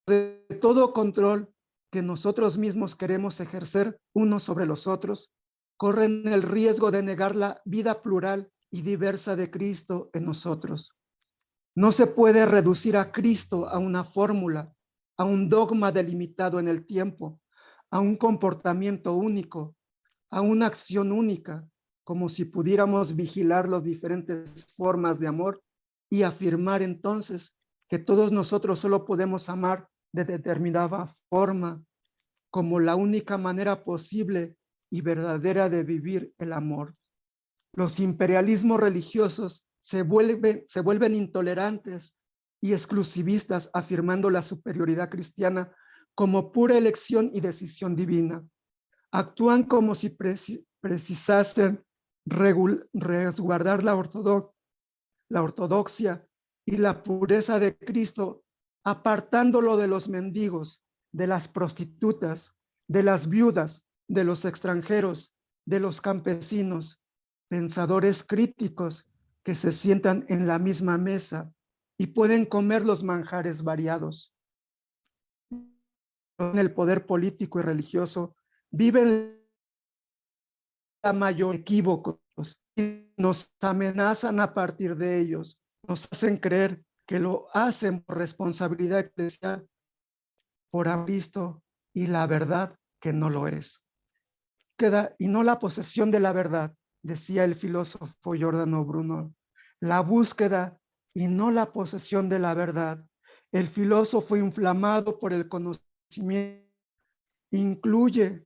Speaker 4: de todo control que nosotros mismos queremos ejercer unos sobre los otros, corren el riesgo de negar la vida plural y diversa de Cristo en nosotros. No se puede reducir a Cristo a una fórmula, a un dogma delimitado en el tiempo, a un comportamiento único, a una acción única, como si pudiéramos vigilar las diferentes formas de amor y afirmar entonces que todos nosotros solo podemos amar de determinada forma, como la única manera posible y verdadera de vivir el amor. Los imperialismos religiosos se vuelven intolerantes y exclusivistas, afirmando la superioridad cristiana como pura elección y decisión divina. Actúan como si precisasen resguardar la ortodoxia y la pureza de Cristo, apartándolo de los mendigos, de las prostitutas, de las viudas, de los extranjeros, de los campesinos, pensadores críticos que se sientan en la misma mesa y pueden comer los manjares variados. En el poder político y religioso viven la mayor equívocos y nos amenazan a partir de ellos, nos hacen creer que lo hacen por responsabilidad eclesial, por haber visto y la verdad que no lo es. Y no la posesión de la verdad, decía el filósofo Giordano Bruno, la búsqueda y no la posesión de la verdad. El filósofo inflamado por el conocimiento incluye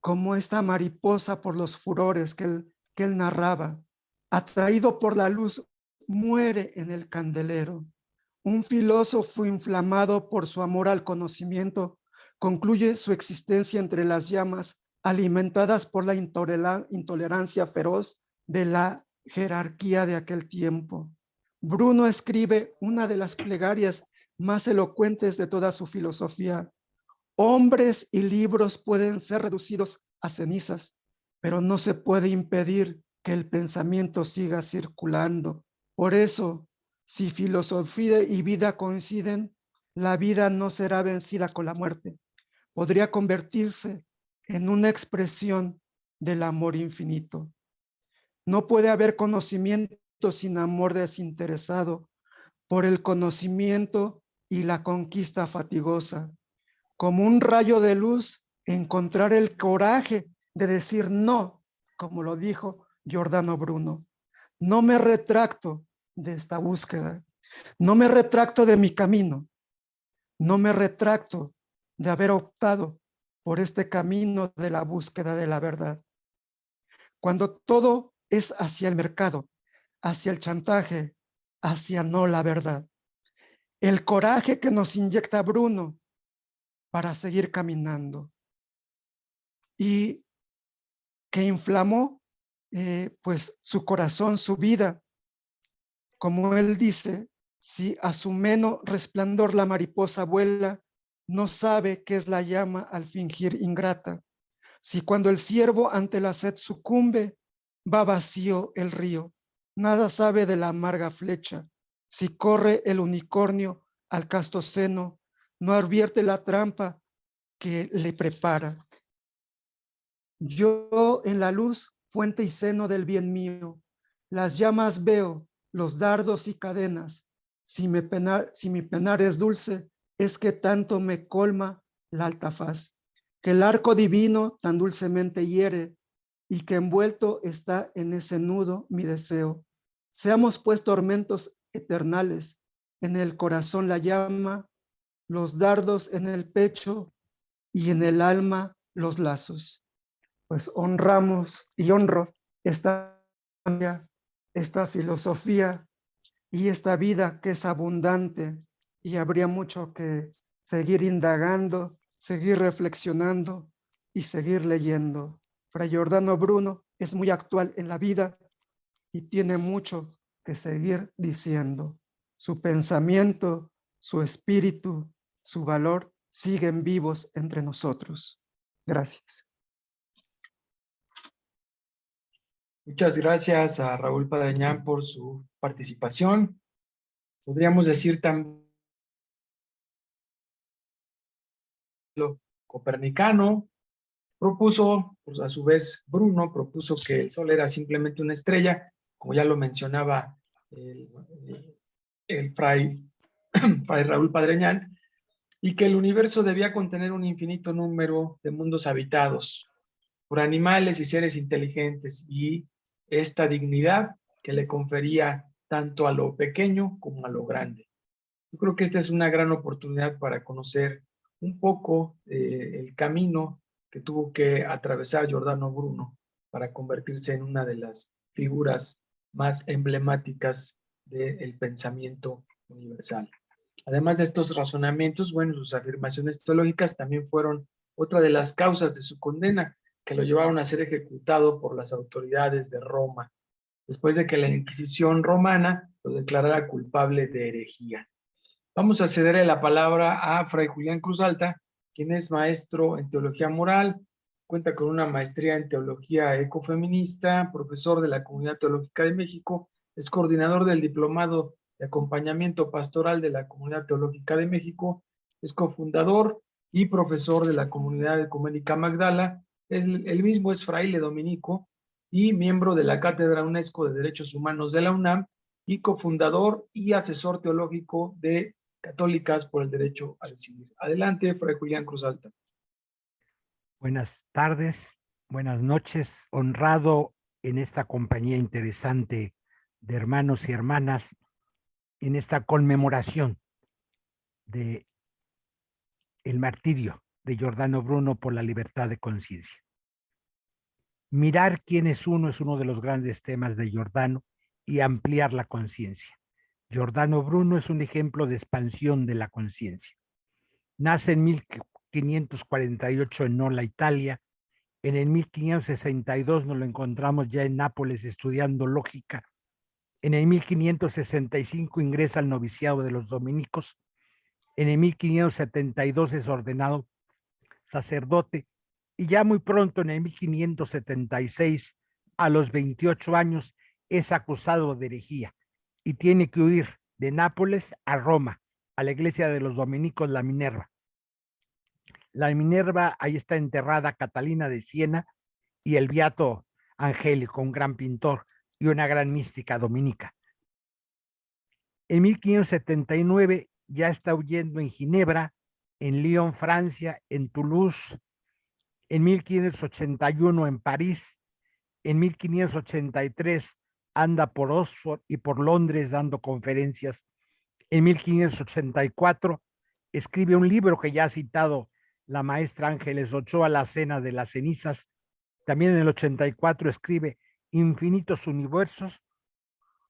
Speaker 4: como esta mariposa por los furores que él narraba, atraído por la luz, muere en el candelero. Un filósofo inflamado por su amor al conocimiento concluye su existencia entre las llamas alimentadas por la intolerancia feroz de la jerarquía de aquel tiempo. Bruno escribe una de las plegarias más elocuentes de toda su filosofía. Hombres y libros pueden ser reducidos a cenizas, pero no se puede impedir que el pensamiento siga circulando. Por eso, si filosofía y vida coinciden, la vida no será vencida con la muerte. Podría convertirse en una expresión del amor infinito. No puede haber conocimiento sin amor desinteresado, por el conocimiento y la conquista fatigosa. Como un rayo de luz, encontrar el coraje de decir no, como lo dijo Giordano Bruno. No me retracto de esta búsqueda, no me retracto de mi camino, no me retracto de haber optado por este camino de la búsqueda de la verdad. Cuando todo es hacia el mercado, hacia el chantaje, hacia no la verdad. El coraje que nos inyecta Bruno para seguir caminando y que inflamó pues su corazón, su vida. Como él dice, si a su meno resplandor la mariposa vuela, no sabe qué es la llama al fingir ingrata. Si cuando el ciervo ante la sed sucumbe, va vacío el río, nada sabe de la amarga flecha. Si corre el unicornio al casto seno, no advierte la trampa que le prepara. Yo en la luz, fuente y seno del bien mío, las llamas veo, los dardos y cadenas. Si mi penar es dulce, es que tanto me colma la alta faz, que el arco divino tan dulcemente hiere, y que envuelto está en ese nudo mi deseo. Seamos pues tormentos eternales, en el corazón la llama, los dardos en el pecho y en el alma los lazos. Pues honramos y honro esta filosofía y esta vida que es abundante, y habría mucho que seguir indagando, seguir reflexionando y seguir leyendo. Fray Giordano Bruno es muy actual en la vida y tiene mucho que seguir diciendo. Su pensamiento, su espíritu, su valor siguen vivos entre nosotros. Gracias.
Speaker 3: Muchas gracias a Raúl Padrañán por su participación. Podríamos decir también copernicano. Propuso, pues a su vez Bruno propuso que el Sol era simplemente una estrella, como ya lo mencionaba el fray Raúl Padrañán, y que el universo debía contener un infinito número de mundos habitados por animales y seres inteligentes, y esta dignidad que le confería tanto a lo pequeño como a lo grande. Yo creo que esta es una gran oportunidad para conocer un poco el camino que tuvo que atravesar Giordano Bruno para convertirse en una de las figuras más emblemáticas del pensamiento universal. Además de estos razonamientos, bueno, sus afirmaciones teológicas también fueron otra de las causas de su condena, que lo llevaron a ser ejecutado por las autoridades de Roma, después de que la Inquisición romana lo declarara culpable de herejía. Vamos a cederle la palabra a Fray Julián Cruz Alta, quien es maestro en teología moral, cuenta con una maestría en teología ecofeminista, profesor de la Comunidad Teológica de México, es coordinador del Diplomado de Acompañamiento Pastoral de la Comunidad Teológica de México, es cofundador y profesor de la Comunidad Ecuménica Magdala, él mismo es fraile dominico y miembro de la Cátedra UNESCO de Derechos Humanos de la UNAM y cofundador y asesor teológico de Católicas por el Derecho a Decidir. Adelante, Fray Julián Cruz Alta.
Speaker 1: Buenas tardes, buenas noches, honrado en esta compañía interesante de hermanos y hermanas en esta conmemoración de el martirio de Giordano Bruno por la libertad de conciencia. Mirar quién es uno de los grandes temas de Giordano y ampliar la conciencia. Giordano Bruno es un ejemplo de expansión de la conciencia. Nace en 1548 en Nola, Italia. En el 1562 nos lo encontramos ya en Nápoles estudiando lógica. En el 1565 ingresa al noviciado de los dominicos. En el 1572 es ordenado sacerdote y ya muy pronto en el 1576, a los 28 años, es acusado de herejía y tiene que huir de Nápoles a Roma, a la iglesia de los dominicos, la Minerva. La Minerva, ahí está enterrada Catalina de Siena y el beato Angélico, un gran pintor y una gran mística dominica. En 1579 ya está huyendo en Ginebra, en Lyon, Francia, en Toulouse, en 1581 en París, en 1583 anda por Oxford y por Londres dando conferencias. En 1584 escribe un libro que ya ha citado la maestra Ángeles Ochoa, La Cena de las Cenizas. También en el 84 escribe Infinitos Universos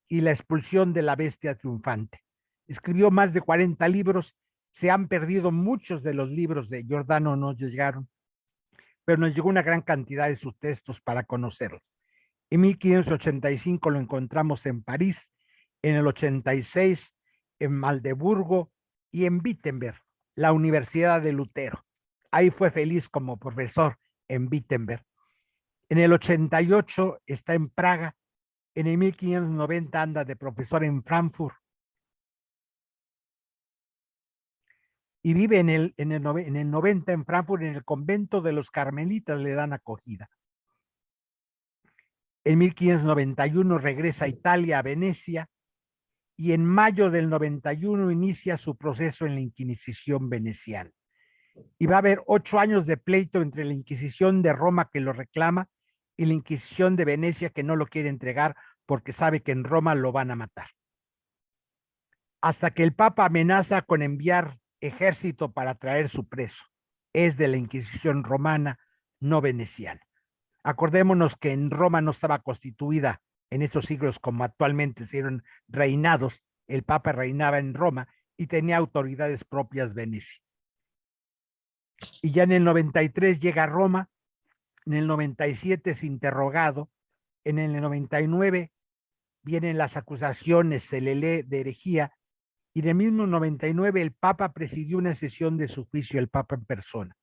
Speaker 1: y La Expulsión de la Bestia Triunfante. Escribió más de 40 libros, se han perdido muchos de los libros de Giordano, no llegaron, pero nos llegó una gran cantidad de sus textos para conocerlo. En 1585 lo encontramos en París, en el 86 en Magdeburgo y en Wittenberg. la Universidad de Lutero. Ahí fue feliz como profesor en Wittenberg. En el 88 está en Praga. En el 1590 anda de profesor en Frankfurt. Y vive en el 90 en Frankfurt, en el convento de los carmelitas le dan acogida. En 1591 regresa a Italia, a Venecia, y en mayo del 91 inicia su proceso en la Inquisición veneciana. Y va a haber 8 años de pleito entre la Inquisición de Roma, que lo reclama, y la Inquisición de Venecia, que no lo quiere entregar porque sabe que en Roma lo van a matar. Hasta que el Papa amenaza con enviar ejército para traer su preso. Es de la Inquisición romana, no veneciana. Acordémonos que en Roma no estaba constituida en esos siglos como actualmente se hicieron reinados. El Papa reinaba en Roma y tenía autoridades propias Venecia. Y ya en el 93 llega a Roma, en el 97 es interrogado, en el 99 vienen las acusaciones, se le lee de herejía, y en el mismo 99 el Papa presidió una sesión de su juicio, el Papa en persona.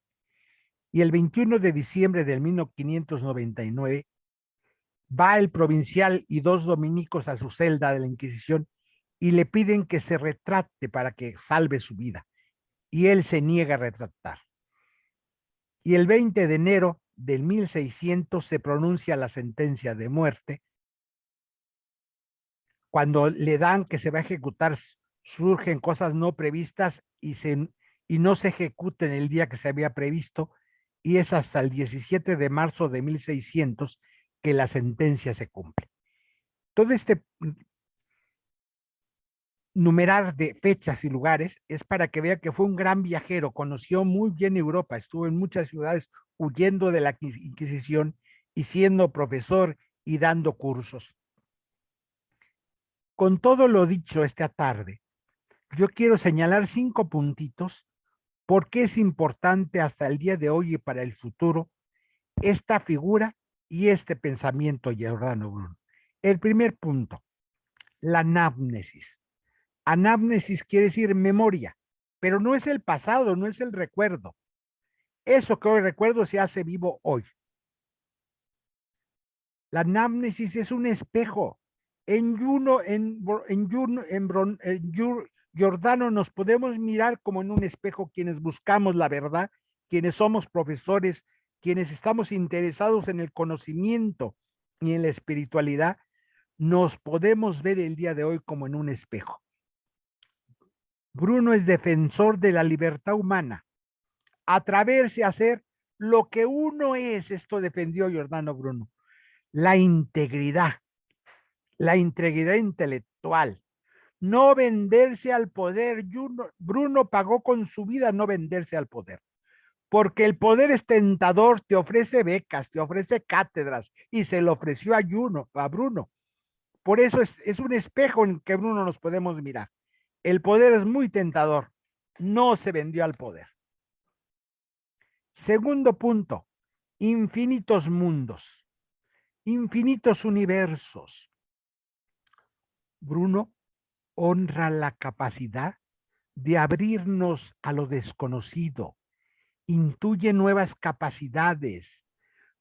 Speaker 1: Y el 21 de diciembre del 1599 va el provincial y 2 dominicos a su celda de la Inquisición y le piden que se retracte para que salve su vida. Y él se niega a retractar. Y el 20 de enero del 1600 se pronuncia la sentencia de muerte. Cuando le dan que se va a ejecutar, surgen cosas no previstas y no se ejecuten el día que se había previsto, y es hasta el 17 de marzo de 1600 que la sentencia se cumple. Todo este numerar de fechas y lugares es para que vea que fue un gran viajero, conoció muy bien Europa, estuvo en muchas ciudades huyendo de la Inquisición y siendo profesor y dando cursos. Con todo lo dicho esta tarde, yo quiero señalar 5 puntitos por qué es importante hasta el día de hoy y para el futuro esta figura y este pensamiento de Giordano Bruno. El primer punto, la anamnesis. Anamnesis quiere decir memoria, pero no es el pasado, no es el recuerdo. Eso que hoy recuerdo se hace vivo hoy. La anamnesis es un espejo. En Giordano nos podemos mirar como en un espejo quienes buscamos la verdad, quienes somos profesores, quienes estamos interesados en el conocimiento y en la espiritualidad, nos podemos ver el día de hoy como en un espejo. Bruno es defensor de la libertad humana, atreverse a hacer lo que uno es. Esto defendió Giordano Bruno, la integridad intelectual, no venderse al poder. Bruno pagó con su vida no venderse al poder, porque el poder es tentador, te ofrece becas, te ofrece cátedras, y se lo ofreció a Bruno. Por eso es un espejo en que Bruno nos podemos mirar. El poder es muy tentador, no se vendió al poder. Segundo punto, infinitos mundos, infinitos universos. Bruno honra la capacidad de abrirnos a lo desconocido, intuye nuevas capacidades.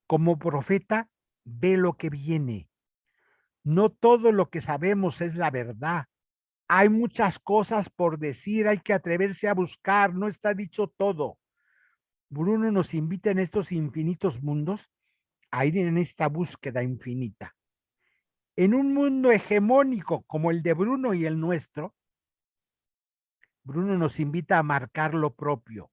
Speaker 1: Como profeta, ve lo que viene. No todo lo que sabemos es la verdad. Hay muchas cosas por decir, hay que atreverse a buscar, no está dicho todo. Bruno nos invita en estos infinitos mundos a ir en esta búsqueda infinita. En un mundo hegemónico como el de Bruno y el nuestro, Bruno nos invita a marcar lo propio,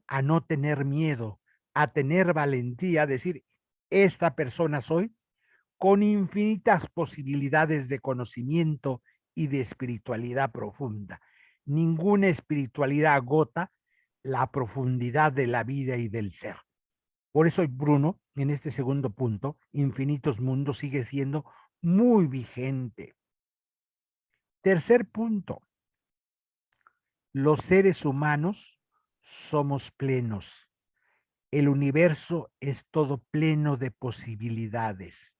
Speaker 1: a no tener miedo, a tener valentía, a decir, esta persona soy, con infinitas posibilidades de conocimiento y de espiritualidad profunda. Ninguna espiritualidad agota la profundidad de la vida y del ser. Por eso Bruno, en este segundo punto, infinitos mundos, sigue siendo muy vigente. Tercer punto, los seres humanos somos plenos. El universo es todo pleno de posibilidades.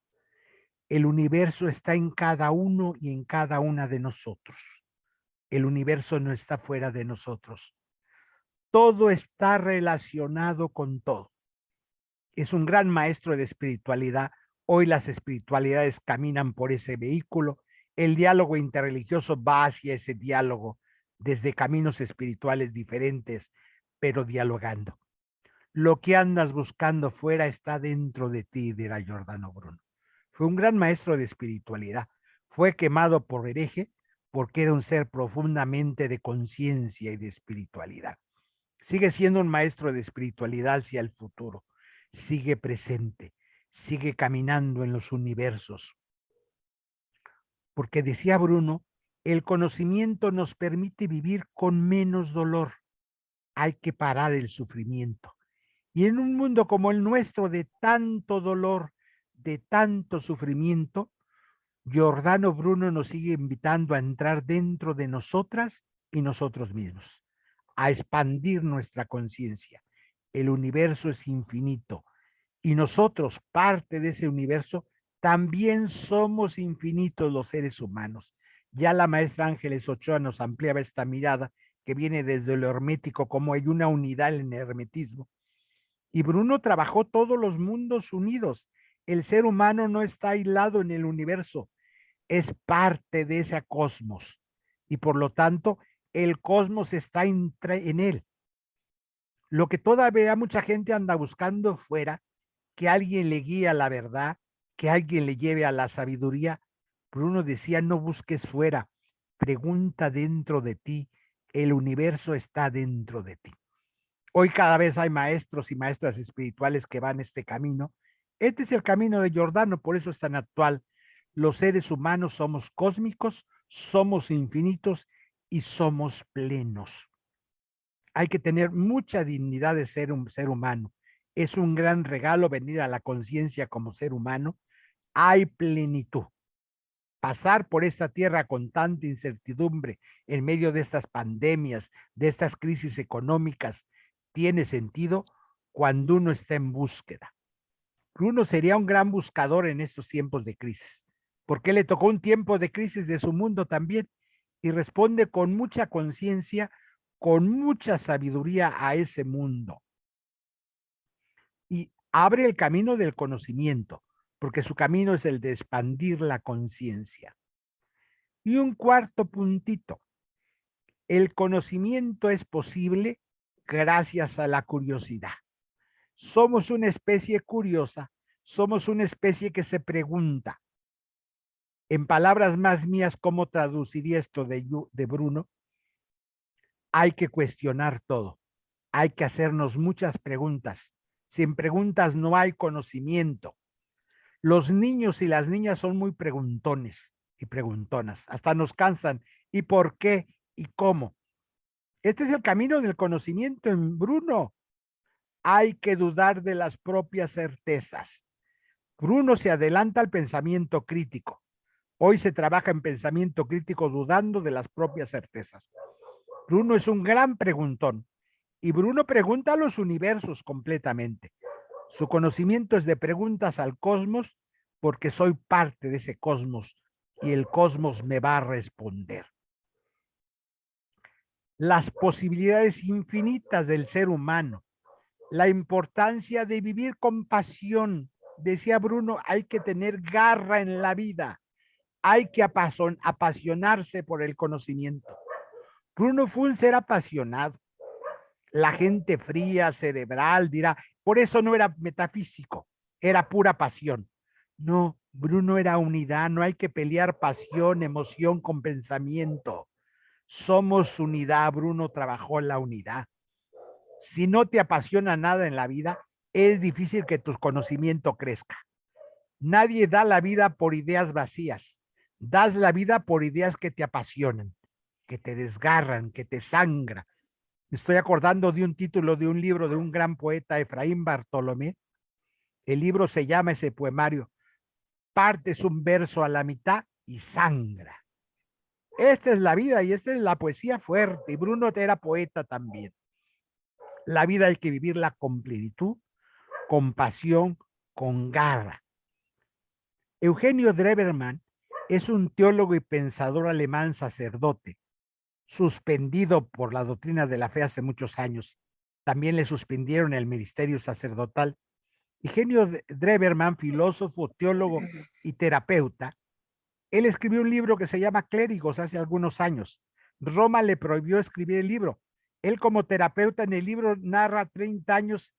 Speaker 1: El universo está en cada uno y en cada una de nosotros. El universo no está fuera de nosotros. todo está relacionado con todo. Es un gran maestro de espiritualidad. Hoy las espiritualidades caminan por ese vehículo. El diálogo interreligioso va hacia ese diálogo desde caminos espirituales diferentes, pero dialogando. Lo que andas buscando fuera está dentro de ti, dirá Giordano Bruno. Fue un gran maestro de espiritualidad. Fue quemado por hereje porque era un ser profundamente de conciencia y de espiritualidad. Sigue siendo un maestro de espiritualidad hacia el futuro. Sigue presente, sigue caminando en los universos. Porque decía Bruno, el conocimiento nos permite vivir con menos dolor. Hay que parar el sufrimiento. Y en un mundo como el nuestro, de tanto dolor, de tanto sufrimiento, Giordano Bruno nos sigue invitando a entrar dentro de nosotras y nosotros mismos, a expandir nuestra conciencia. El universo es infinito y nosotros, parte de ese universo, también somos infinitos los seres humanos. Ya la maestra Ángeles Ochoa nos ampliaba esta mirada que viene desde lo hermético, como hay una unidad en el hermetismo. Y Bruno trabajó todos los mundos unidos. El ser humano no está aislado en el universo, es parte de ese cosmos. Y por lo tanto, el cosmos está en él. Lo que todavía mucha gente anda buscando fuera, que alguien le guíe a la verdad, que alguien le lleve a la sabiduría. Bruno decía, no busques fuera, pregunta dentro de ti, el universo está dentro de ti. Hoy cada vez hay maestros y maestras espirituales que van este camino. Este es el camino de Giordano, por eso es tan actual. Los seres humanos somos cósmicos, somos infinitos y somos plenos. Hay que tener mucha dignidad de ser un ser humano. Es un gran regalo venir a la conciencia como ser humano. Hay plenitud. Pasar por esta tierra con tanta incertidumbre en medio de estas pandemias, de estas crisis económicas, tiene sentido cuando uno está en búsqueda. Uno sería un gran buscador en estos tiempos de crisis, porque le tocó un tiempo de crisis de su mundo también y responde con mucha conciencia, con mucha sabiduría a ese mundo. Y abre el camino del conocimiento, porque su camino es el de expandir la conciencia. Y un cuarto puntito, el conocimiento es posible gracias a la curiosidad. Somos una especie curiosa, somos una especie que se pregunta. En palabras más mías, ¿cómo traduciría esto de Bruno? Hay que cuestionar todo, hay que hacernos muchas preguntas. Sin preguntas no hay conocimiento. Los niños y las niñas son muy preguntones y preguntonas, hasta nos cansan. ¿Y por qué? ¿Y cómo? Este es el camino del conocimiento en Bruno. Hay que dudar de las propias certezas. Bruno se adelanta al pensamiento crítico. Hoy se trabaja en pensamiento crítico dudando de las propias certezas. Bruno es un gran preguntón y Bruno pregunta a los universos completamente. Su conocimiento es de preguntas al cosmos porque soy parte de ese cosmos y el cosmos me va a responder. Las posibilidades infinitas del ser humano, la importancia de vivir con pasión. Decía Bruno, hay que tener garra en la vida, hay que apasionarse por el conocimiento. Bruno fue un ser apasionado. La gente fría, cerebral, dirá, por eso no era metafísico, era pura pasión. No, Bruno era unidad, no hay que pelear pasión, emoción con pensamiento. Somos unidad, Bruno trabajó en la unidad. Si no te apasiona nada en la vida, es difícil que tu conocimiento crezca. Nadie da la vida por ideas vacías, das la vida por ideas que te apasionan, que te desgarran, que te sangran. Me estoy acordando de un título de un libro de un gran poeta, Efraín Bartolomé. El libro se llama, ese poemario, Partes un verso a la mitad y sangra. Esta es la vida y esta es la poesía fuerte. Y Bruno era poeta también. La vida hay que vivirla con plenitud, con pasión, con garra. Eugenio Drewermann es un teólogo y pensador alemán sacerdote suspendido por la doctrina de la fe hace muchos años. También le suspendieron el ministerio sacerdotal. Eugenio Dreberman, filósofo, teólogo y terapeuta, él escribió un libro que se llama Clérigos hace algunos años. Roma le prohibió escribir el libro. Él como terapeuta en el libro narra 30 años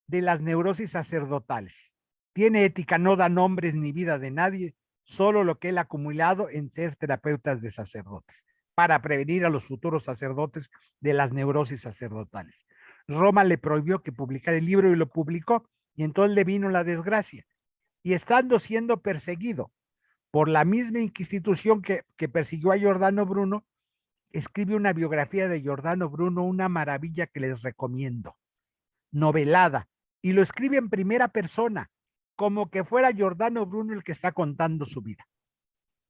Speaker 1: de las neurosis sacerdotales. Tiene ética, no da nombres ni vida de nadie, solo lo que él ha acumulado en ser terapeutas de sacerdotes, para prevenir a los futuros sacerdotes de las neurosis sacerdotales. Roma le prohibió que publicara el libro y lo publicó, y entonces le vino la desgracia. Y estando siendo perseguido por la misma institución que persiguió a Giordano Bruno, escribe una biografía de Giordano Bruno, una maravilla que les recomiendo, novelada, y lo escribe en primera persona, como que fuera Giordano Bruno el que está contando su vida.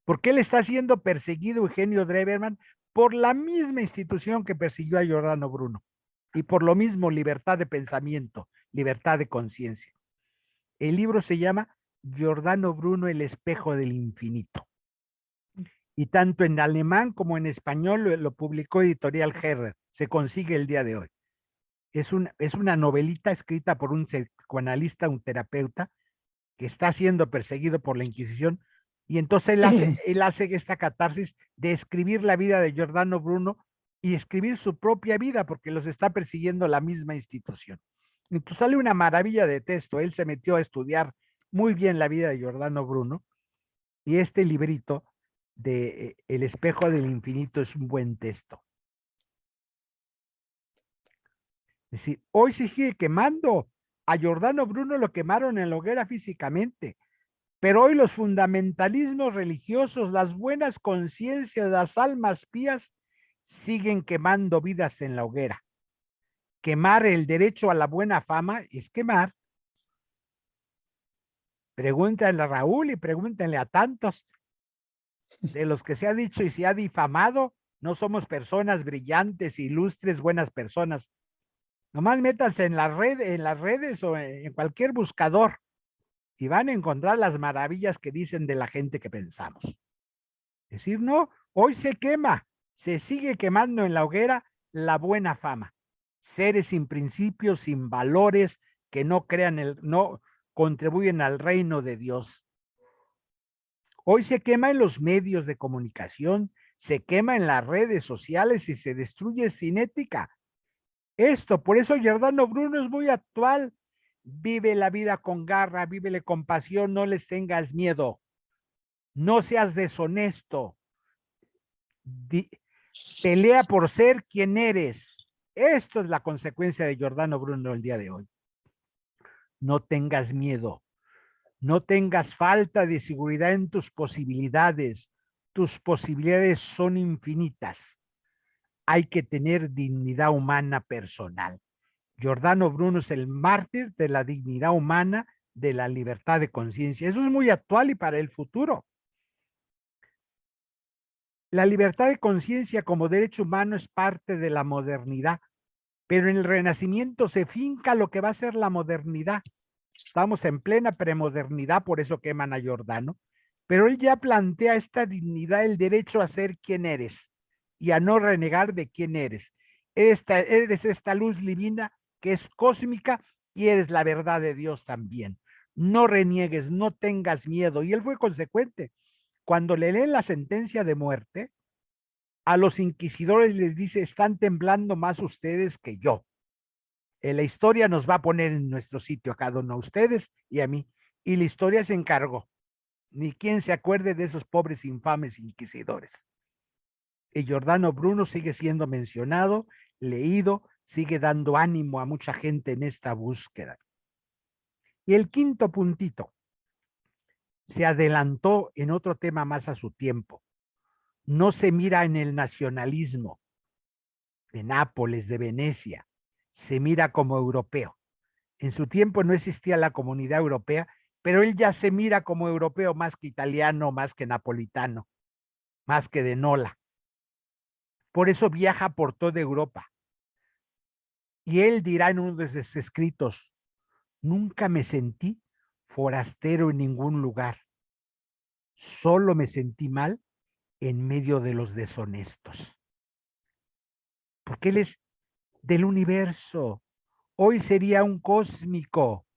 Speaker 1: Porque él está siendo perseguido, Eugenio Dreberman, por la misma institución que persiguió a Giordano Bruno. Y por lo mismo, libertad de pensamiento, libertad de conciencia. El libro se llama Giordano Bruno, el espejo del infinito. Y tanto en alemán como en español lo publicó Editorial Herder. Se consigue el día de hoy. Es una novelita escrita por un psicoanalista, un terapeuta, que está siendo perseguido por la Inquisición, y entonces él hace esta catarsis de escribir la vida de Giordano Bruno y escribir su propia vida, porque los está persiguiendo la misma institución. Entonces sale una maravilla de texto. Él se metió a estudiar muy bien la vida de Giordano Bruno, y este librito de El espejo del infinito es un buen texto. Es decir, hoy se sigue quemando. A Giordano Bruno lo quemaron en la hoguera físicamente, pero hoy los fundamentalismos religiosos, las buenas conciencias, las almas pías, siguen quemando vidas en la hoguera. Quemar el derecho a la buena fama es quemar. Pregúntenle a Raúl y pregúntenle a tantos de los que se ha dicho y se ha difamado. No somos personas brillantes, ilustres, buenas personas. Nomás métanse en las redes o en cualquier buscador y van a encontrar las maravillas que dicen de la gente que pensamos. Es decir, no, hoy se quema, se sigue quemando en la hoguera la buena fama. Seres sin principios, sin valores, que no no contribuyen al reino de Dios. Hoy se quema en los medios de comunicación, se quema en las redes sociales y se destruye sin ética. Por eso Giordano Bruno es muy actual. Vive la vida con garra, vívele con pasión, no les tengas miedo. No seas deshonesto. Pelea por ser quien eres. Esto es la consecuencia de Giordano Bruno el día de hoy. No tengas miedo. No tengas falta de seguridad en tus posibilidades. Tus posibilidades son infinitas. Hay que tener dignidad humana personal. Giordano Bruno es el mártir de la dignidad humana, de la libertad de conciencia. Eso es muy actual y para el futuro. La libertad de conciencia como derecho humano es parte de la modernidad, pero en el Renacimiento se finca lo que va a ser la modernidad. Estamos en plena premodernidad, por eso queman a Giordano, pero él ya plantea esta dignidad, el derecho a ser quien eres y a no renegar de quién eres. Eres esta luz divina que es cósmica y eres la verdad de Dios también. No reniegues, no tengas miedo. Y él fue consecuente. Cuando le leen la sentencia de muerte, a los inquisidores les dice, están temblando más ustedes que yo. La historia nos va a poner en nuestro sitio a cada uno, a ustedes y a mí. Y la historia se encargó. Ni quien se acuerde de esos pobres infames inquisidores. Y Giordano Bruno sigue siendo mencionado, leído, sigue dando ánimo a mucha gente en esta búsqueda. Y el quinto puntito, se adelantó en otro tema más a su tiempo. No se mira en el nacionalismo de Nápoles, de Venecia, se mira como europeo. En su tiempo no existía la Comunidad Europea, pero él ya se mira como europeo más que italiano, más que napolitano, más que de Nola. Por eso viaja por toda Europa. Y él dirá en uno de sus escritos, nunca me sentí forastero en ningún lugar. Solo me sentí mal en medio de los deshonestos. porque él es del universo. Hoy sería un cósmico.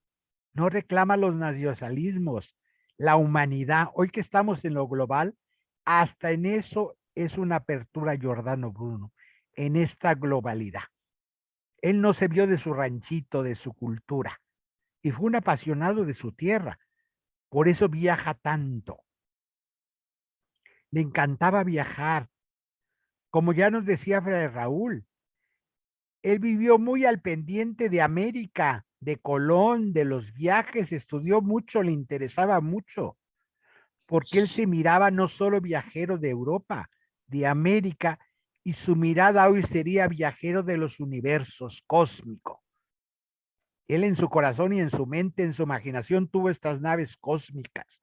Speaker 1: No reclama los nacionalismos, la humanidad. Hoy que estamos en lo global, hasta en eso es una apertura Giordano Bruno, en esta globalidad. Él no se vio de su ranchito, de su cultura, y fue un apasionado de su tierra. Por eso viaja tanto. Le encantaba viajar. Como ya nos decía Fray Raúl, él vivió muy al pendiente de América, de Colón, de los viajes, estudió mucho, le interesaba mucho, porque él se miraba no solo viajero de Europa, de América, y su mirada hoy sería viajero de los universos, cósmico. Él en su corazón y en su mente, en su imaginación, tuvo estas naves cósmicas.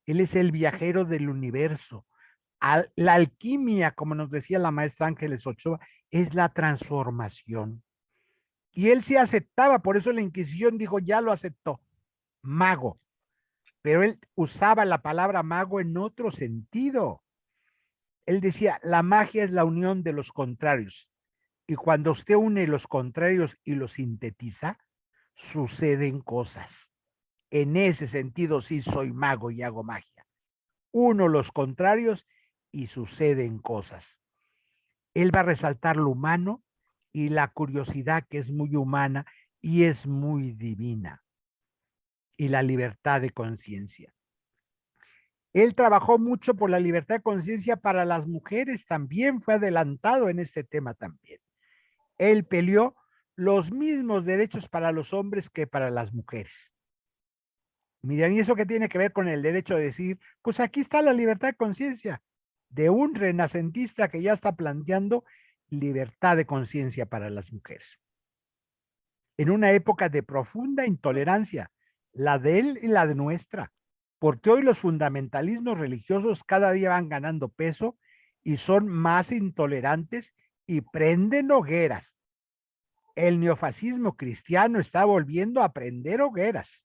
Speaker 1: Él es el viajero del universo. La alquimia, como nos decía la maestra Ángeles Ochoa, es la transformación. Y él sí aceptaba, por eso la Inquisición dijo, ya lo aceptó, mago. Pero él usaba la palabra mago en otro sentido. Él decía, la magia es la unión de los contrarios. Y cuando usted une los contrarios y los sintetiza, suceden cosas. En ese sentido, sí soy mago y hago magia. Uno los contrarios y suceden cosas. Él va a resaltar lo humano y la curiosidad que es muy humana y es muy divina. Y la libertad de conciencia. Él trabajó mucho por la libertad de conciencia para las mujeres también, fue adelantado en este tema también. Él peleó los mismos derechos para los hombres que para las mujeres. Miren, ¿y eso qué tiene que ver con el derecho de decir, pues aquí está la libertad de conciencia de un renacentista que ya está planteando libertad de conciencia para las mujeres? En una época de profunda intolerancia, la de él y la de nuestra, porque hoy los fundamentalismos religiosos cada día van ganando peso y son más intolerantes y prenden hogueras. El neofascismo cristiano está volviendo a prender hogueras.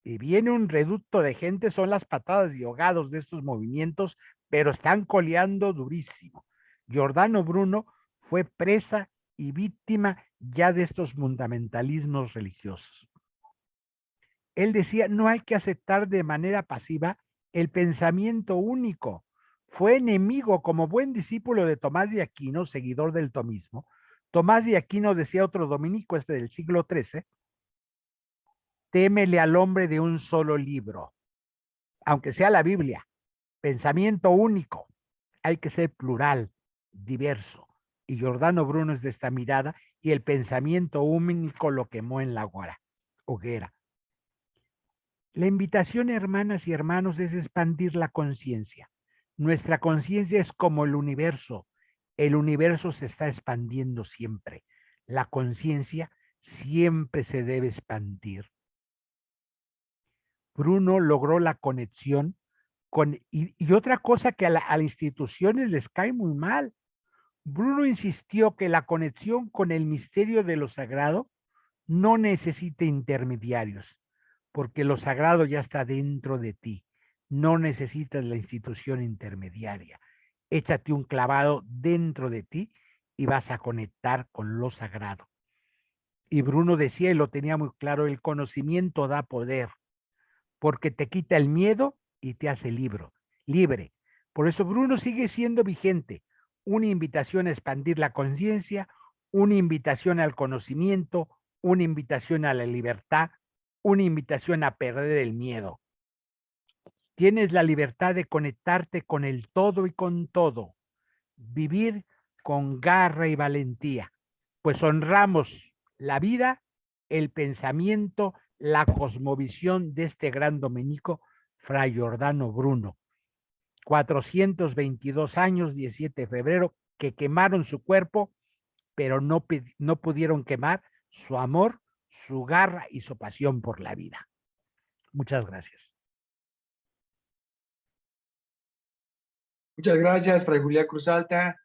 Speaker 1: Y viene un reducto de gente, son las patadas y ahogados de estos movimientos, pero están coleando durísimo. Giordano Bruno fue presa y víctima ya de estos fundamentalismos religiosos. Él decía, no hay que aceptar de manera pasiva el pensamiento único. Fue enemigo como buen discípulo de Tomás de Aquino, seguidor del tomismo. Tomás de Aquino decía otro dominico, del siglo XIII, témele al hombre de un solo libro, aunque sea la Biblia, pensamiento único, hay que ser plural, diverso. Y Giordano Bruno es de esta mirada y el pensamiento único lo quemó en la hoguera. La invitación, hermanas y hermanos, es expandir la conciencia. Nuestra conciencia es como el universo se está expandiendo siempre. La conciencia siempre se debe expandir. Bruno logró la conexión y otra cosa que a las instituciones les cae muy mal. Bruno insistió que la conexión con el misterio de lo sagrado no necesita intermediarios, porque lo sagrado ya está dentro de ti. No necesitas la institución intermediaria. Échate un clavado dentro de ti y vas a conectar con lo sagrado. Y Bruno decía, y lo tenía muy claro, el conocimiento da poder, porque te quita el miedo y te hace libre. Por eso Bruno sigue siendo vigente. Una invitación a expandir la conciencia, una invitación al conocimiento, una invitación a la libertad, una invitación a perder el miedo. Tienes la libertad de conectarte con el todo y con todo. Vivir con garra y valentía, pues honramos la vida, el pensamiento, la cosmovisión de este gran dominico, Fray Giordano Bruno. 422 años, 17 de febrero, que quemaron su cuerpo, pero no pudieron quemar su amor, su garra y su pasión por la vida. Muchas gracias.
Speaker 3: Muchas gracias, Fray Julián Cruz Alta.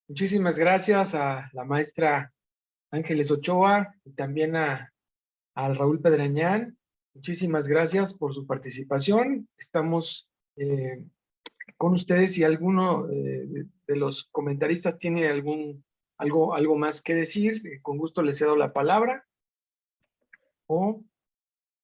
Speaker 3: Muchísimas gracias a la maestra Ángeles Ochoa y también al Raúl Pedrañán. Muchísimas gracias por su participación. Estamos con ustedes. Si alguno de los comentaristas tiene algún algo más que decir, con gusto les cedo la palabra. O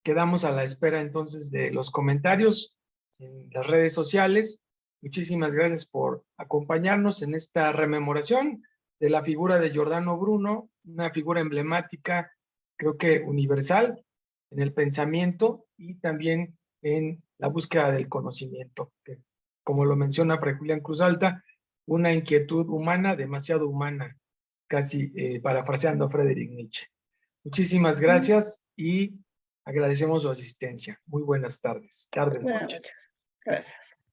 Speaker 3: quedamos a la espera entonces de los comentarios en las redes sociales. Muchísimas gracias por acompañarnos en esta rememoración de la figura de Giordano Bruno, una figura emblemática, creo que universal, en el pensamiento y también en la búsqueda del conocimiento, que, como lo menciona Fray Julián Cruz Alta, una inquietud humana, demasiado humana, casi parafraseando a Friedrich Nietzsche. Muchísimas gracias y agradecemos su asistencia. Muy buenas tardes.
Speaker 2: Buenas noches. Gracias.